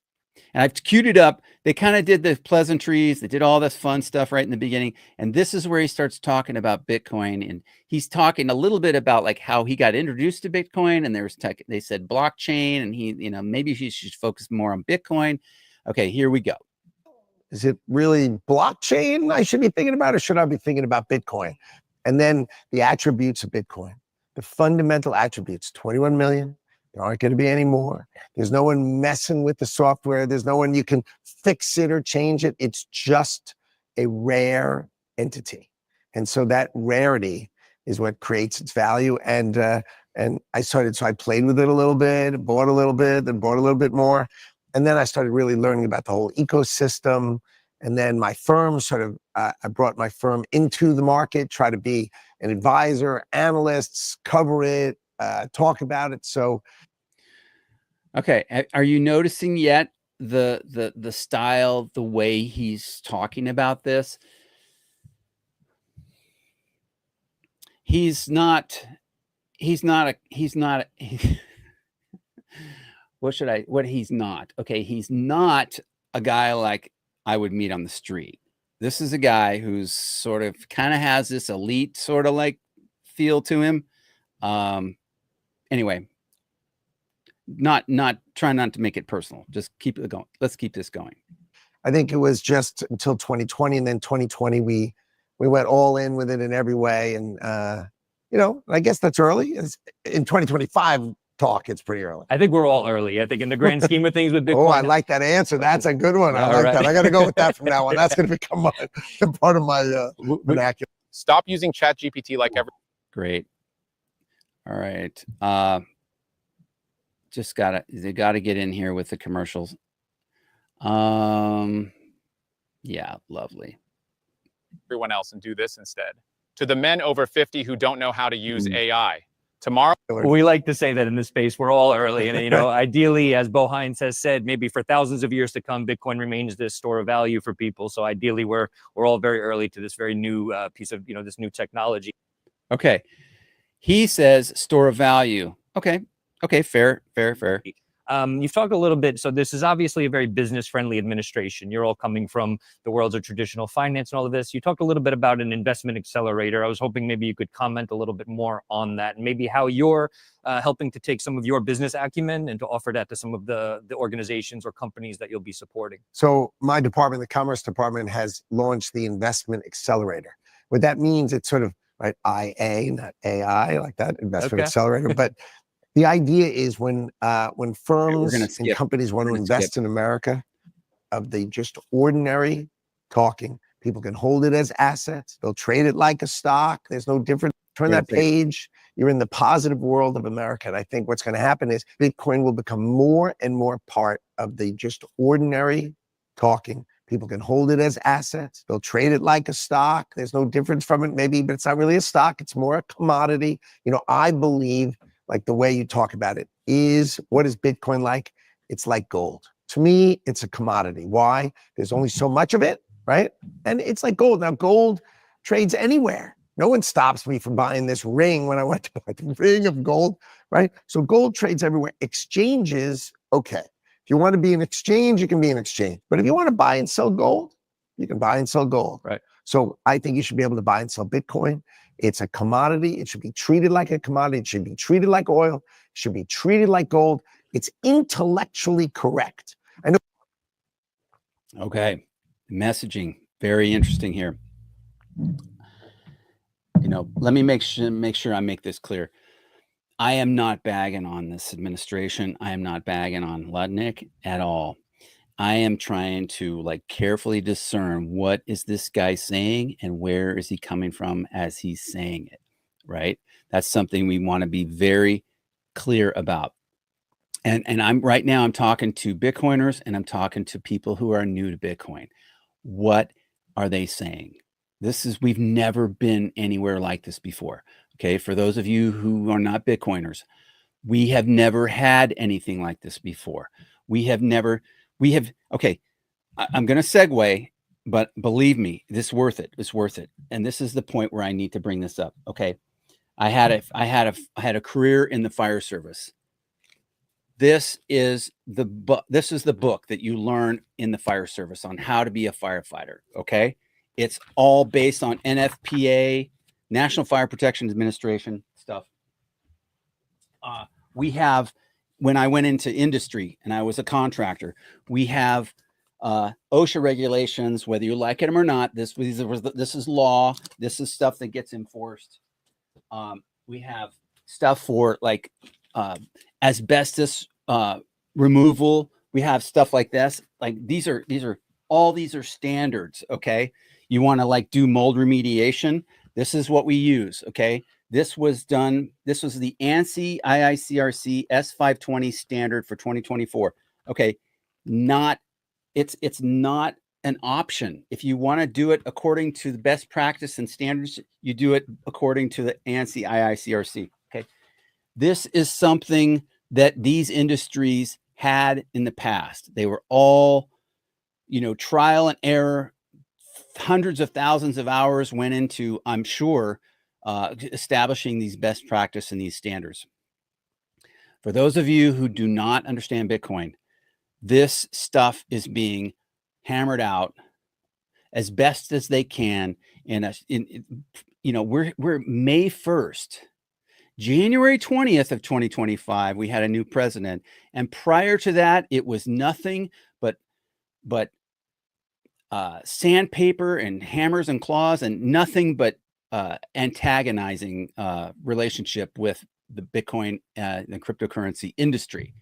And I've queued it up. They kind of did the pleasantries. They did all this fun stuff right in the beginning. And this is where he starts talking about Bitcoin. And he's talking a little bit about like how he got introduced to Bitcoin. And they said blockchain, and he, maybe he should focus more on Bitcoin. Okay, here we go. Is it really blockchain I should be thinking about, or should I be thinking about Bitcoin? And then the attributes of Bitcoin, the fundamental attributes, 21 million. There aren't going to be any more. There's no one messing with the software. There's no one you can fix it or change it. It's just a rare entity. And so that rarity is what creates its value. And so I played with it a little bit, bought a little bit, then bought a little bit more. And then I started really learning about the whole ecosystem. And then my firm I brought my firm into the market, try to be an advisor, analysts, cover it, talk about it. So, okay, are you noticing yet the style, the way he's talking about this? He's not what he's not. Okay, he's not a guy like I would meet on the street. This is a guy who's sort of kind of has this elite sort of like feel to him. Anyway, try not to make it personal. Just keep it going. Let's keep this going. I think it was just until 2020, and then 2020 we went all in with it in every way. And I guess that's early. In 2025 talk, it's pretty early. I think we're all early. I think in the grand scheme of things with Bitcoin. Oh, I like that answer. That's a good one. I like that. I got to go with that from now on. That's going to become part of my vernacular. Stop using ChatGPT like every. Great. All right. They gotta get in here with the commercials. Yeah, lovely. Everyone else and do this instead. To the men over 50 who don't know how to use AI. Tomorrow. We like to say that in this space, we're all early. And, ideally, as Bo Hines has said, maybe for thousands of years to come, Bitcoin remains this store of value for people. So ideally, we're all very early to this very new piece of, this new technology. Okay. He says store of value. Okay. Fair. You've talked a little bit. So this is obviously a very business-friendly administration. You're all coming from the worlds of traditional finance and all of this. You talked a little bit about an investment accelerator. I was hoping maybe you could comment a little bit more on that, and maybe how you're helping to take some of your business acumen and to offer that to some of the organizations or companies that you'll be supporting. So my department, the Commerce Department, has launched the Investment Accelerator. What that means, it's sort of right, IA, not AI, like that, Investment Accelerator, but the idea is when firms and companies want to invest in America, of the just ordinary talking, people can hold it as assets. They'll trade it like a stock. There's no difference. Turn that page. You're in the positive world of America. And I think what's going to happen is Bitcoin will become more and more part of the just ordinary talking. People can hold it as assets. They'll trade it like a stock. There's no difference from it, maybe, but it's not really a stock. It's more a commodity. I believe, like the way you talk about it, is what is Bitcoin like? It's like gold. To me, it's a commodity. Why? There's only so much of it, right? And it's like gold. Now, gold trades anywhere. No one stops me from buying this ring when I went to buy the ring of gold, right? So gold trades everywhere. Exchanges, okay. If you want to be an exchange, you can be an exchange. But if you want to buy and sell gold, you can buy and sell gold. Right. So I think you should be able to buy and sell Bitcoin. It's a commodity. It should be treated like a commodity. It should be treated like oil. It should be treated like gold. It's intellectually correct. I know. Okay. Messaging, very interesting here. Let me make sure I make this clear. I am not bagging on this administration. I am not bagging on Lutnick at all. I am trying to carefully discern what is this guy saying and where is he coming from as he's saying it, right? That's something we want to be very clear about. And I'm talking to Bitcoiners and I'm talking to people who are new to Bitcoin. What are they saying? We've never been anywhere like this before. Okay. For those of you who are not Bitcoiners, we have never had anything like this before. Okay. I'm going to segue, but believe me, this is worth it. It's worth it. And this is the point where I need to bring this up. Okay. I had a career in the fire service. This is the book that you learn in the fire service on how to be a firefighter. Okay. It's all based on NFPA, National Fire Protection Administration stuff. We have, when I went into industry and I was a contractor, we have OSHA regulations, whether you like them or not. This is law. This is stuff that gets enforced. We have stuff for asbestos removal. We have stuff like this. These are standards. Okay. You want to do mold remediation. This is what we use. Okay. This was the ANSI IICRC S520 standard for 2024. Okay. It's not an option. If you want to do it according to the best practice and standards, you do it according to the ANSI IICRC. Okay. This is something that these industries had in the past. They were all, trial and error. Hundreds of thousands of hours went into, I'm sure, establishing these best practice and these standards. For those of you who do not understand Bitcoin, this stuff is being hammered out as best as they can. And we're May 1st. January 20th of 2025, we had a new president. And prior to that, it was nothing but sandpaper and hammers and claws and nothing but antagonizing relationship with the Bitcoin and cryptocurrency industry.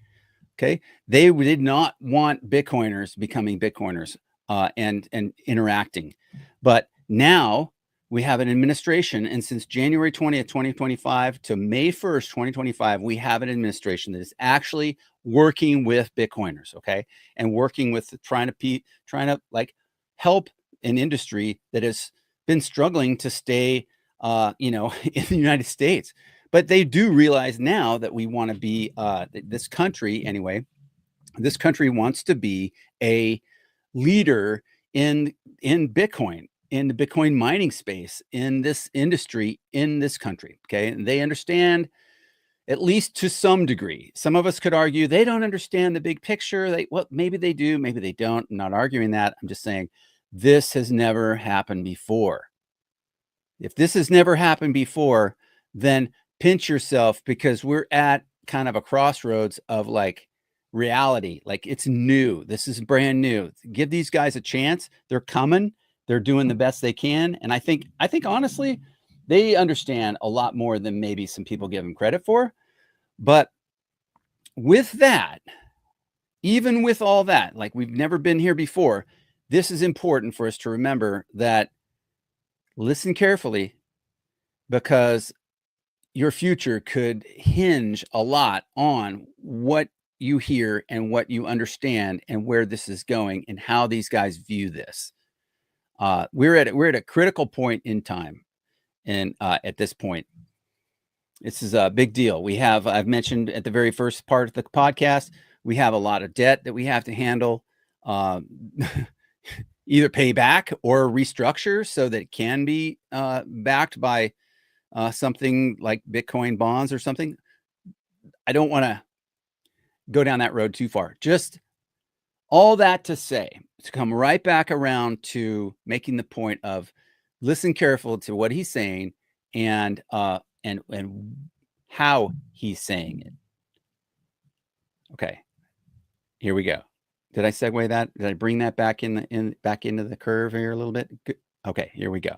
Okay. They did not want Bitcoiners becoming Bitcoiners and interacting. But now we have an administration, and since January 20th, 2025 to May 1st, 2025, we have an administration that is actually working with Bitcoiners, okay, and working with trying to help an industry that has been struggling to stay, in the United States. But they do realize now that we want to be this country anyway. This country wants to be a leader in Bitcoin, in the Bitcoin mining space, in this industry, in this country. Okay. And they understand, at least to some degree. Some of us could argue they don't understand the big picture. Maybe they do, maybe they don't. I'm not arguing that. I'm just saying this has never happened before. If this has never happened before, then pinch yourself, because we're at kind of a crossroads of reality. It's new. This is brand new. Give these guys a chance. They're coming. They're doing the best they can. And I think honestly, they understand a lot more than maybe some people give them credit for. But with that, even with all that, we've never been here before, this is important for us to remember that. Listen carefully, because your future could hinge a lot on what you hear and what you understand and where this is going and how these guys view this. We're at a critical point in time. And at this point, this is a big deal. I've mentioned at the very first part of the podcast, we have a lot of debt that we have to handle. either pay back or restructure so that it can be backed by something like Bitcoin bonds or something. I don't want to go down that road too far. Just all that to say, to come right back around to making the point of listen careful to what he's saying and how he's saying it. Okay, here we go. Did I segue that? Did I bring that back back into the curve here a little bit? Good. Okay, here we go.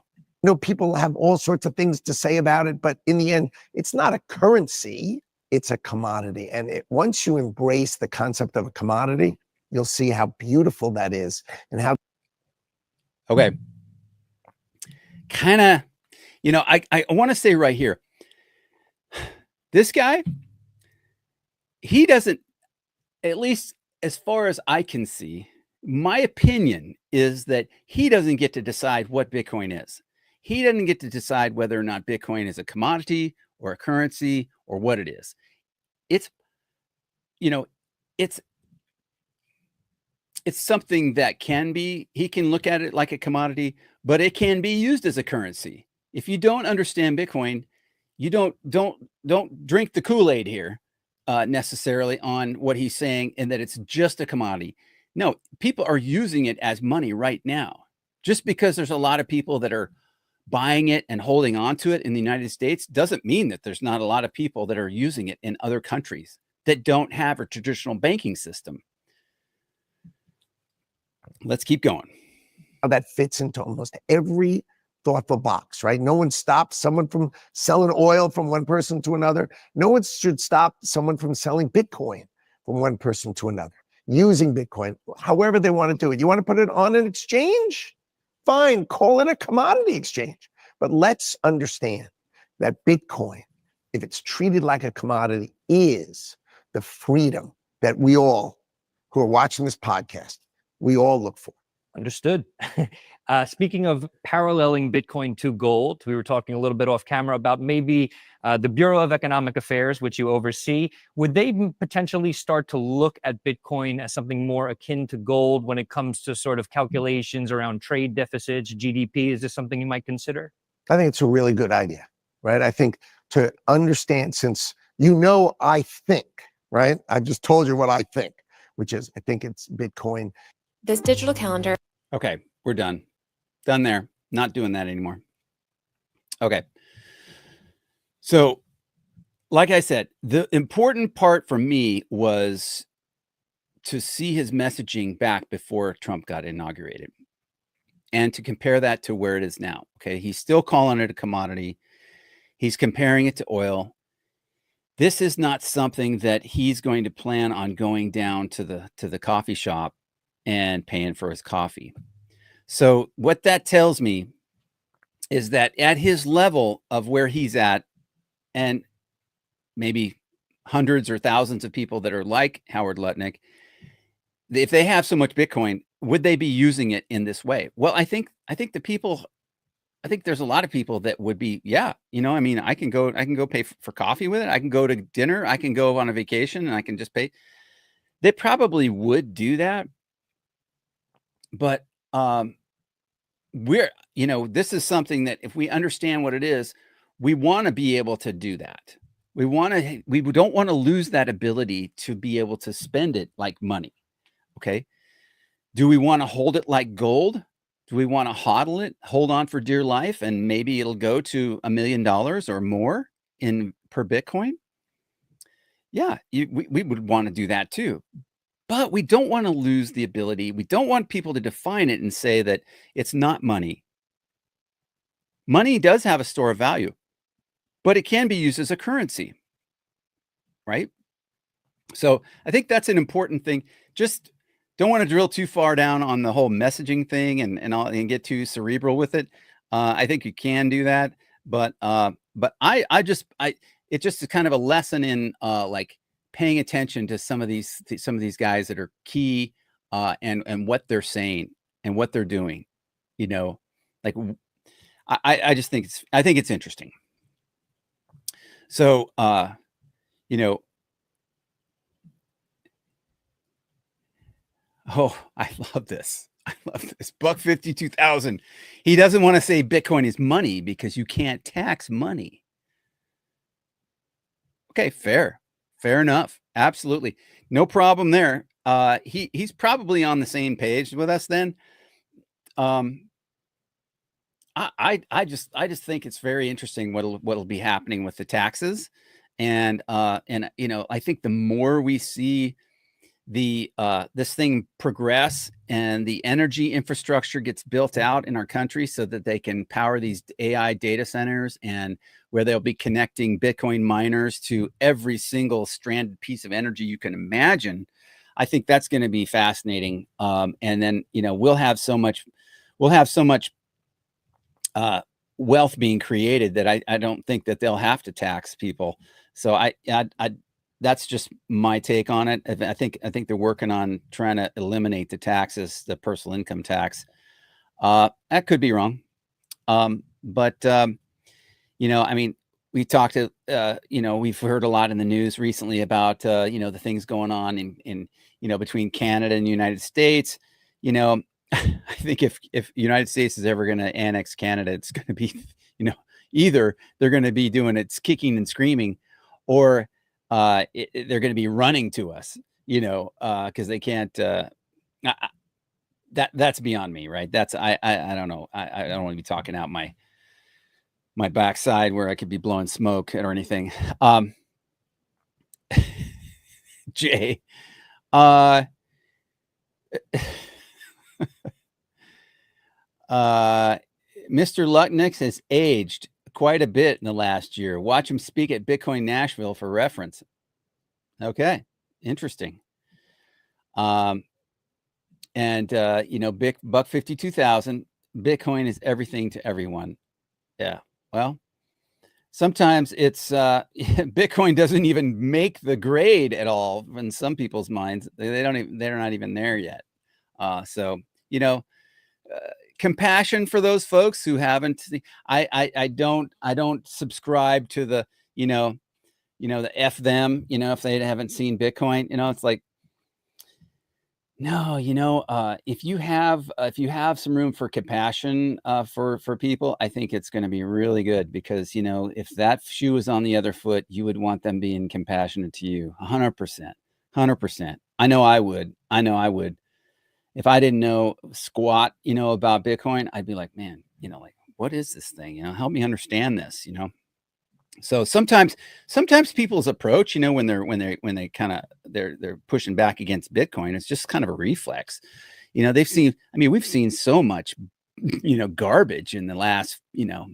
People have all sorts of things to say about it, but in the end, it's not a currency, it's a commodity. And once you embrace the concept of a commodity, you'll see how beautiful that is and how. Okay. Kind of, I want to say right here, this guy, he doesn't, at least as far as I can see, my opinion is that he doesn't get to decide what Bitcoin is. He doesn't get to decide whether or not Bitcoin is a commodity or a currency or what it is. It's something that he can look at it like a commodity, but it can be used as a currency. If you don't understand Bitcoin, you don't drink the Kool-Aid here necessarily on what he's saying and that it's just a commodity. No, people are using it as money right now. Just because there's a lot of people that are buying it and holding on to it in the United States doesn't mean that there's not a lot of people that are using it in other countries that don't have a traditional banking system. Let's keep going. That fits into almost every thoughtful box, right? No one stops someone from selling oil from one person to another. No one should stop someone from selling Bitcoin from one person to another, using Bitcoin, however they want to do it. You want to put it on an exchange? Fine, call it a commodity exchange. But let's understand that Bitcoin, if it's treated like a commodity, is the freedom that we all who are watching this podcast, we all look for. Understood. Speaking of paralleling Bitcoin to gold, we were talking a little bit off camera about maybe the Bureau of Economic Affairs, which you oversee. Would they potentially start to look at Bitcoin as something more akin to gold when it comes to sort of calculations around trade deficits, GDP? Is this something you might consider? I think it's a really good idea, right? I think to understand, since I think, right? I just told you what I think, which is I think it's Bitcoin. This digital calendar. Okay, we're done. Done there. Not doing that anymore. Okay. So, like I said, the important part for me was to see his messaging back before Trump got inaugurated and to compare that to where it is now. Okay. He's still calling it a commodity. He's comparing it to oil. This is not something that he's going to plan on going down to the coffee shop and paying for his coffee. So what that tells me is that at his level of where he's at, and maybe hundreds or thousands of people that are like Howard Lutnick, if they have so much Bitcoin, would they be using it in this way? Well, I think there's a lot of people that would be, yeah, I can go pay for coffee with it. I can go to dinner. I can go on a vacation and I can just pay. They probably would do that. But this is something that if we understand what it is, we want to be able to do that. We don't want to lose that ability to be able to spend it like money. Okay. Do we want to hold it like gold? Do we want to hodl it, hold on for dear life, and maybe it'll go to $1 million or more per Bitcoin? Yeah, we would want to do that too. But we don't want to lose the ability. We don't want people to define it and say that it's not money. Money does have a store of value, but it can be used as a currency, right? So I think that's an important thing. Just don't want to drill too far down on the whole messaging thing and get too cerebral with it. I think you can do that, but it's just kind of a lesson in like paying attention to some of these guys that are key and what they're saying and what they're doing. Like I just think it's interesting. So oh, I love this. I love this. Buck 52,000. He doesn't want to say Bitcoin is money because you can't tax money. Okay, fair enough. Absolutely, no problem there. He's probably on the same page with us then. I just think it's very interesting what'll be happening with the taxes, and you know, I think the more we see the this thing progress and the energy infrastructure gets built out in our country so that they can power these AI data centers, and where they'll be connecting Bitcoin miners to every single stranded piece of energy you can imagine. I think that's going to be fascinating. And then, you know, we'll have so much wealth being created that I don't think that they'll have to tax people. So I that's just my take on it. I think they're working on trying to eliminate the taxes, the personal income tax. That could be wrong. But you know, I mean, we talked to, you know, we've heard a lot in the news recently about, you know, the things going on in, you know, between Canada and the United States. You know, I think if United States is ever going to annex Canada, it's going to be, you know, either they're going to be doing it's kicking and screaming, or they're going to be running to us, you know, because they can't. That's beyond me, right? That's I don't know. I don't want to be talking out my backside where I could be blowing smoke or anything. Jay, Mr. Lutnick has aged quite a bit in the last year. Watch him speak at Bitcoin Nashville for reference. Okay, interesting. And you know, Buck 52,000. Bitcoin is everything to everyone. Yeah. Well, sometimes it's Bitcoin doesn't even make the grade at all in some people's minds. They're not even there yet. So, you know, compassion for those folks who haven't. I don't subscribe to the, you know, the F them, you know, if they haven't seen Bitcoin. You know, it's like, no, you know, if you have some room for compassion for people, I think it's going to be really good, because, you know, if that shoe was on the other foot, you would want them being compassionate to you. 100%. 100%. I know I would. If I didn't know squat, you know, about Bitcoin, I'd be like, man, you know, like, what is this thing? You know, help me understand this, you know. So sometimes people's approach, you know, when they kind of they're pushing back against Bitcoin, it's just kind of a reflex. You know, we've seen so much, you know, garbage in the last, you know,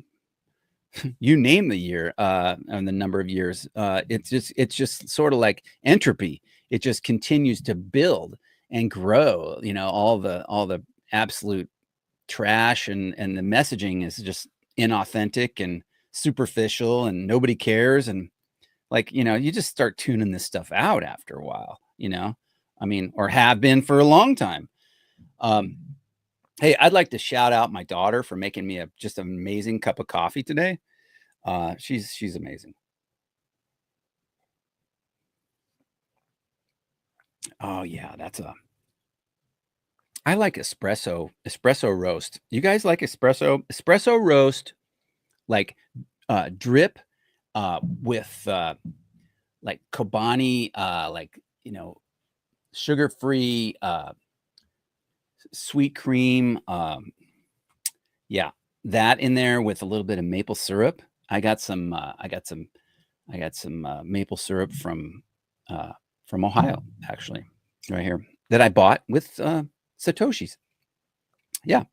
you name the year, and the number of years. It's just sort of like entropy. It just continues to build and grow. You know, all the absolute trash, and the messaging is just inauthentic and superficial, and nobody cares. And, like, you know, you just start tuning this stuff out after a while, you know, I mean, or have been for a long time. Hey, I'd like to shout out my daughter for making me just an amazing cup of coffee today. She's amazing. Oh yeah, I like espresso roast. You guys like espresso roast, like drip with like Kobani, like, you know, sugar-free sweet cream. Yeah, that in there with a little bit of maple syrup. I got some maple syrup from Ohio, actually, right here, that I bought with Satoshis. Yeah,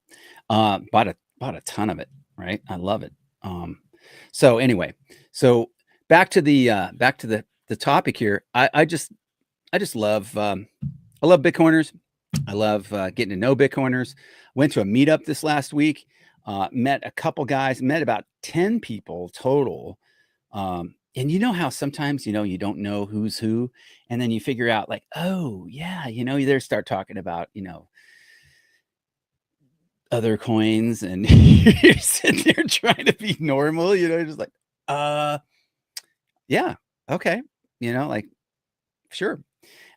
bought a ton of it. Right, I love it. So anyway, so back to the topic here. I just love I love Bitcoiners. I love getting to know Bitcoiners. Went to a meetup this last week. Met a couple guys. Met about 10 people total. And you know how sometimes, you know, you don't know who's who, and then you figure out, like, oh yeah, you know, you start talking about, you know, other coins, and you're sitting there trying to be normal, you know, just like, yeah, okay, you know, like, sure.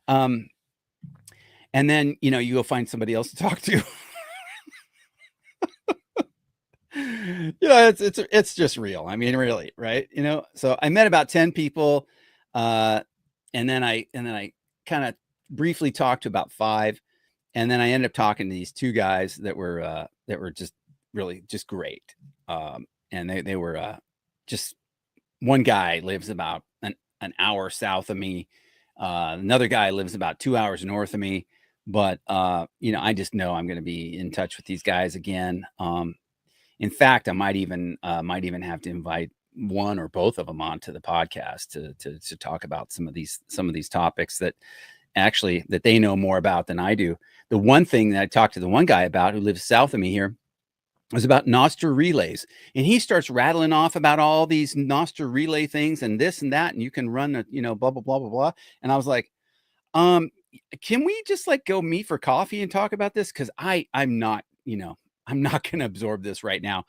And then, you know, you go find somebody else to talk to. it's just real. I mean, really, right? So I met about 10 people, and then I kind of briefly talked to about 5, and then I ended up talking to these 2 guys that were just really just great. And they were just, one guy lives about an hour south of me. Another guy lives about 2 hours north of me. But I just know I'm going to be in touch with these guys again. In fact, I might even have to invite one or both of them onto the podcast to talk about some of these topics that they know more about than I do. The one thing that I talked to the one guy about, who lives south of me here, was about Nostr relays, and he starts rattling off about all these Nostr relay things and this and that, and you can run blah blah blah blah blah. And I was like, can we just like go meet for coffee and talk about this? Because I'm not going to absorb this right now.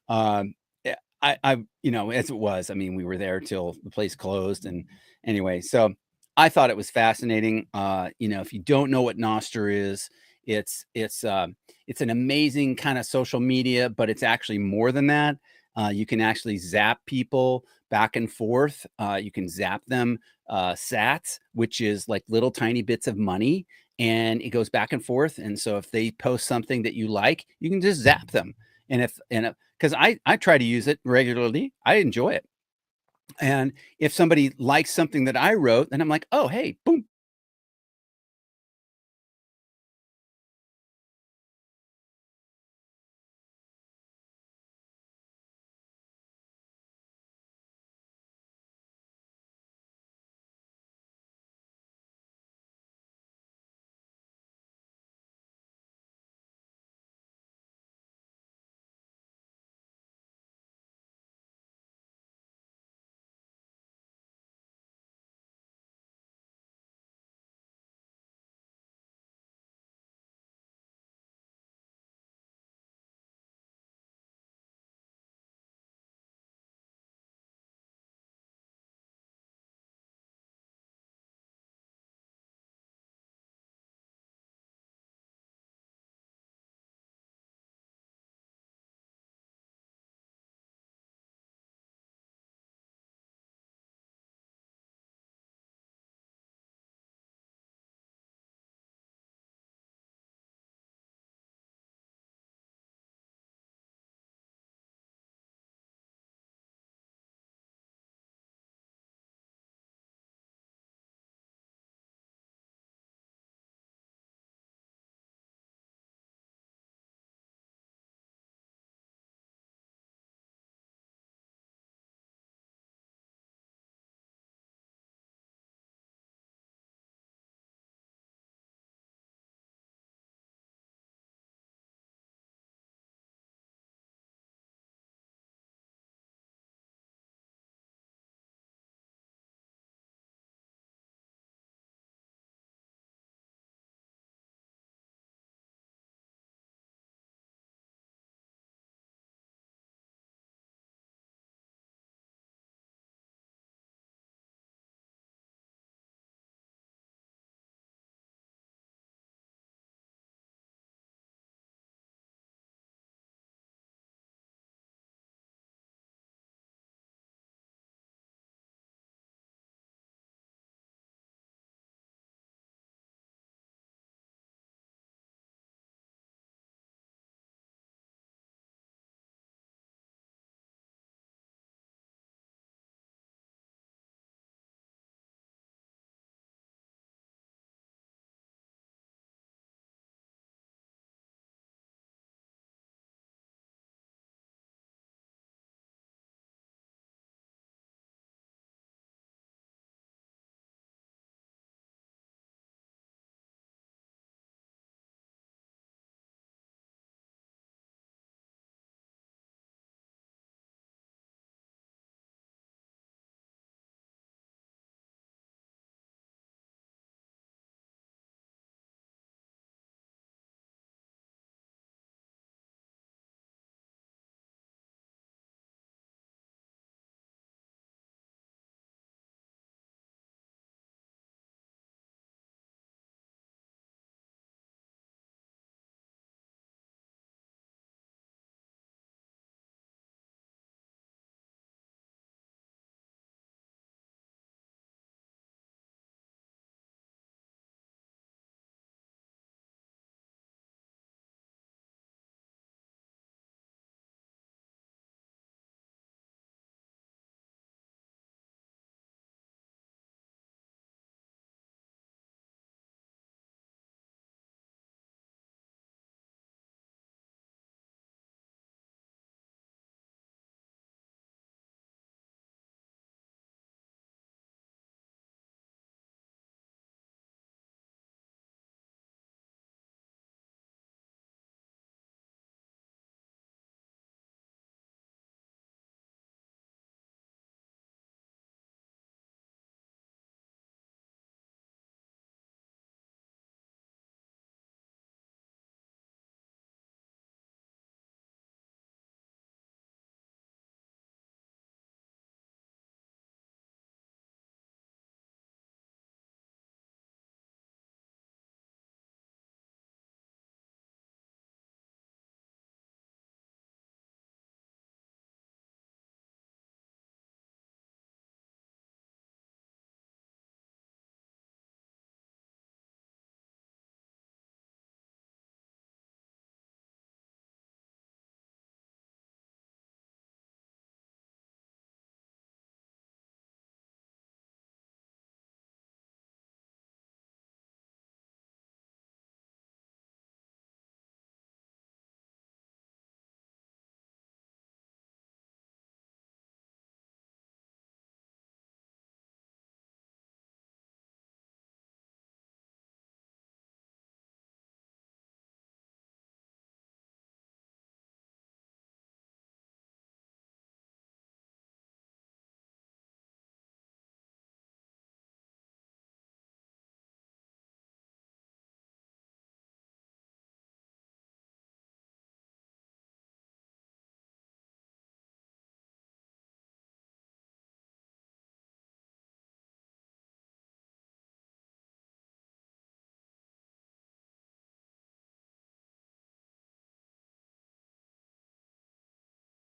As it was, I mean, we were there till the place closed, and anyway, so I thought it was fascinating. If you don't know what Nostr is, it's an amazing kind of social media, but it's actually more than that. You can actually zap people back and forth. You can zap them sats, which is like little tiny bits of money, and it goes back and forth. And so if they post something that you like, you can just zap them. And because I try to use it regularly, I enjoy it. And if somebody likes something that I wrote, then I'm like, oh, hey, boom,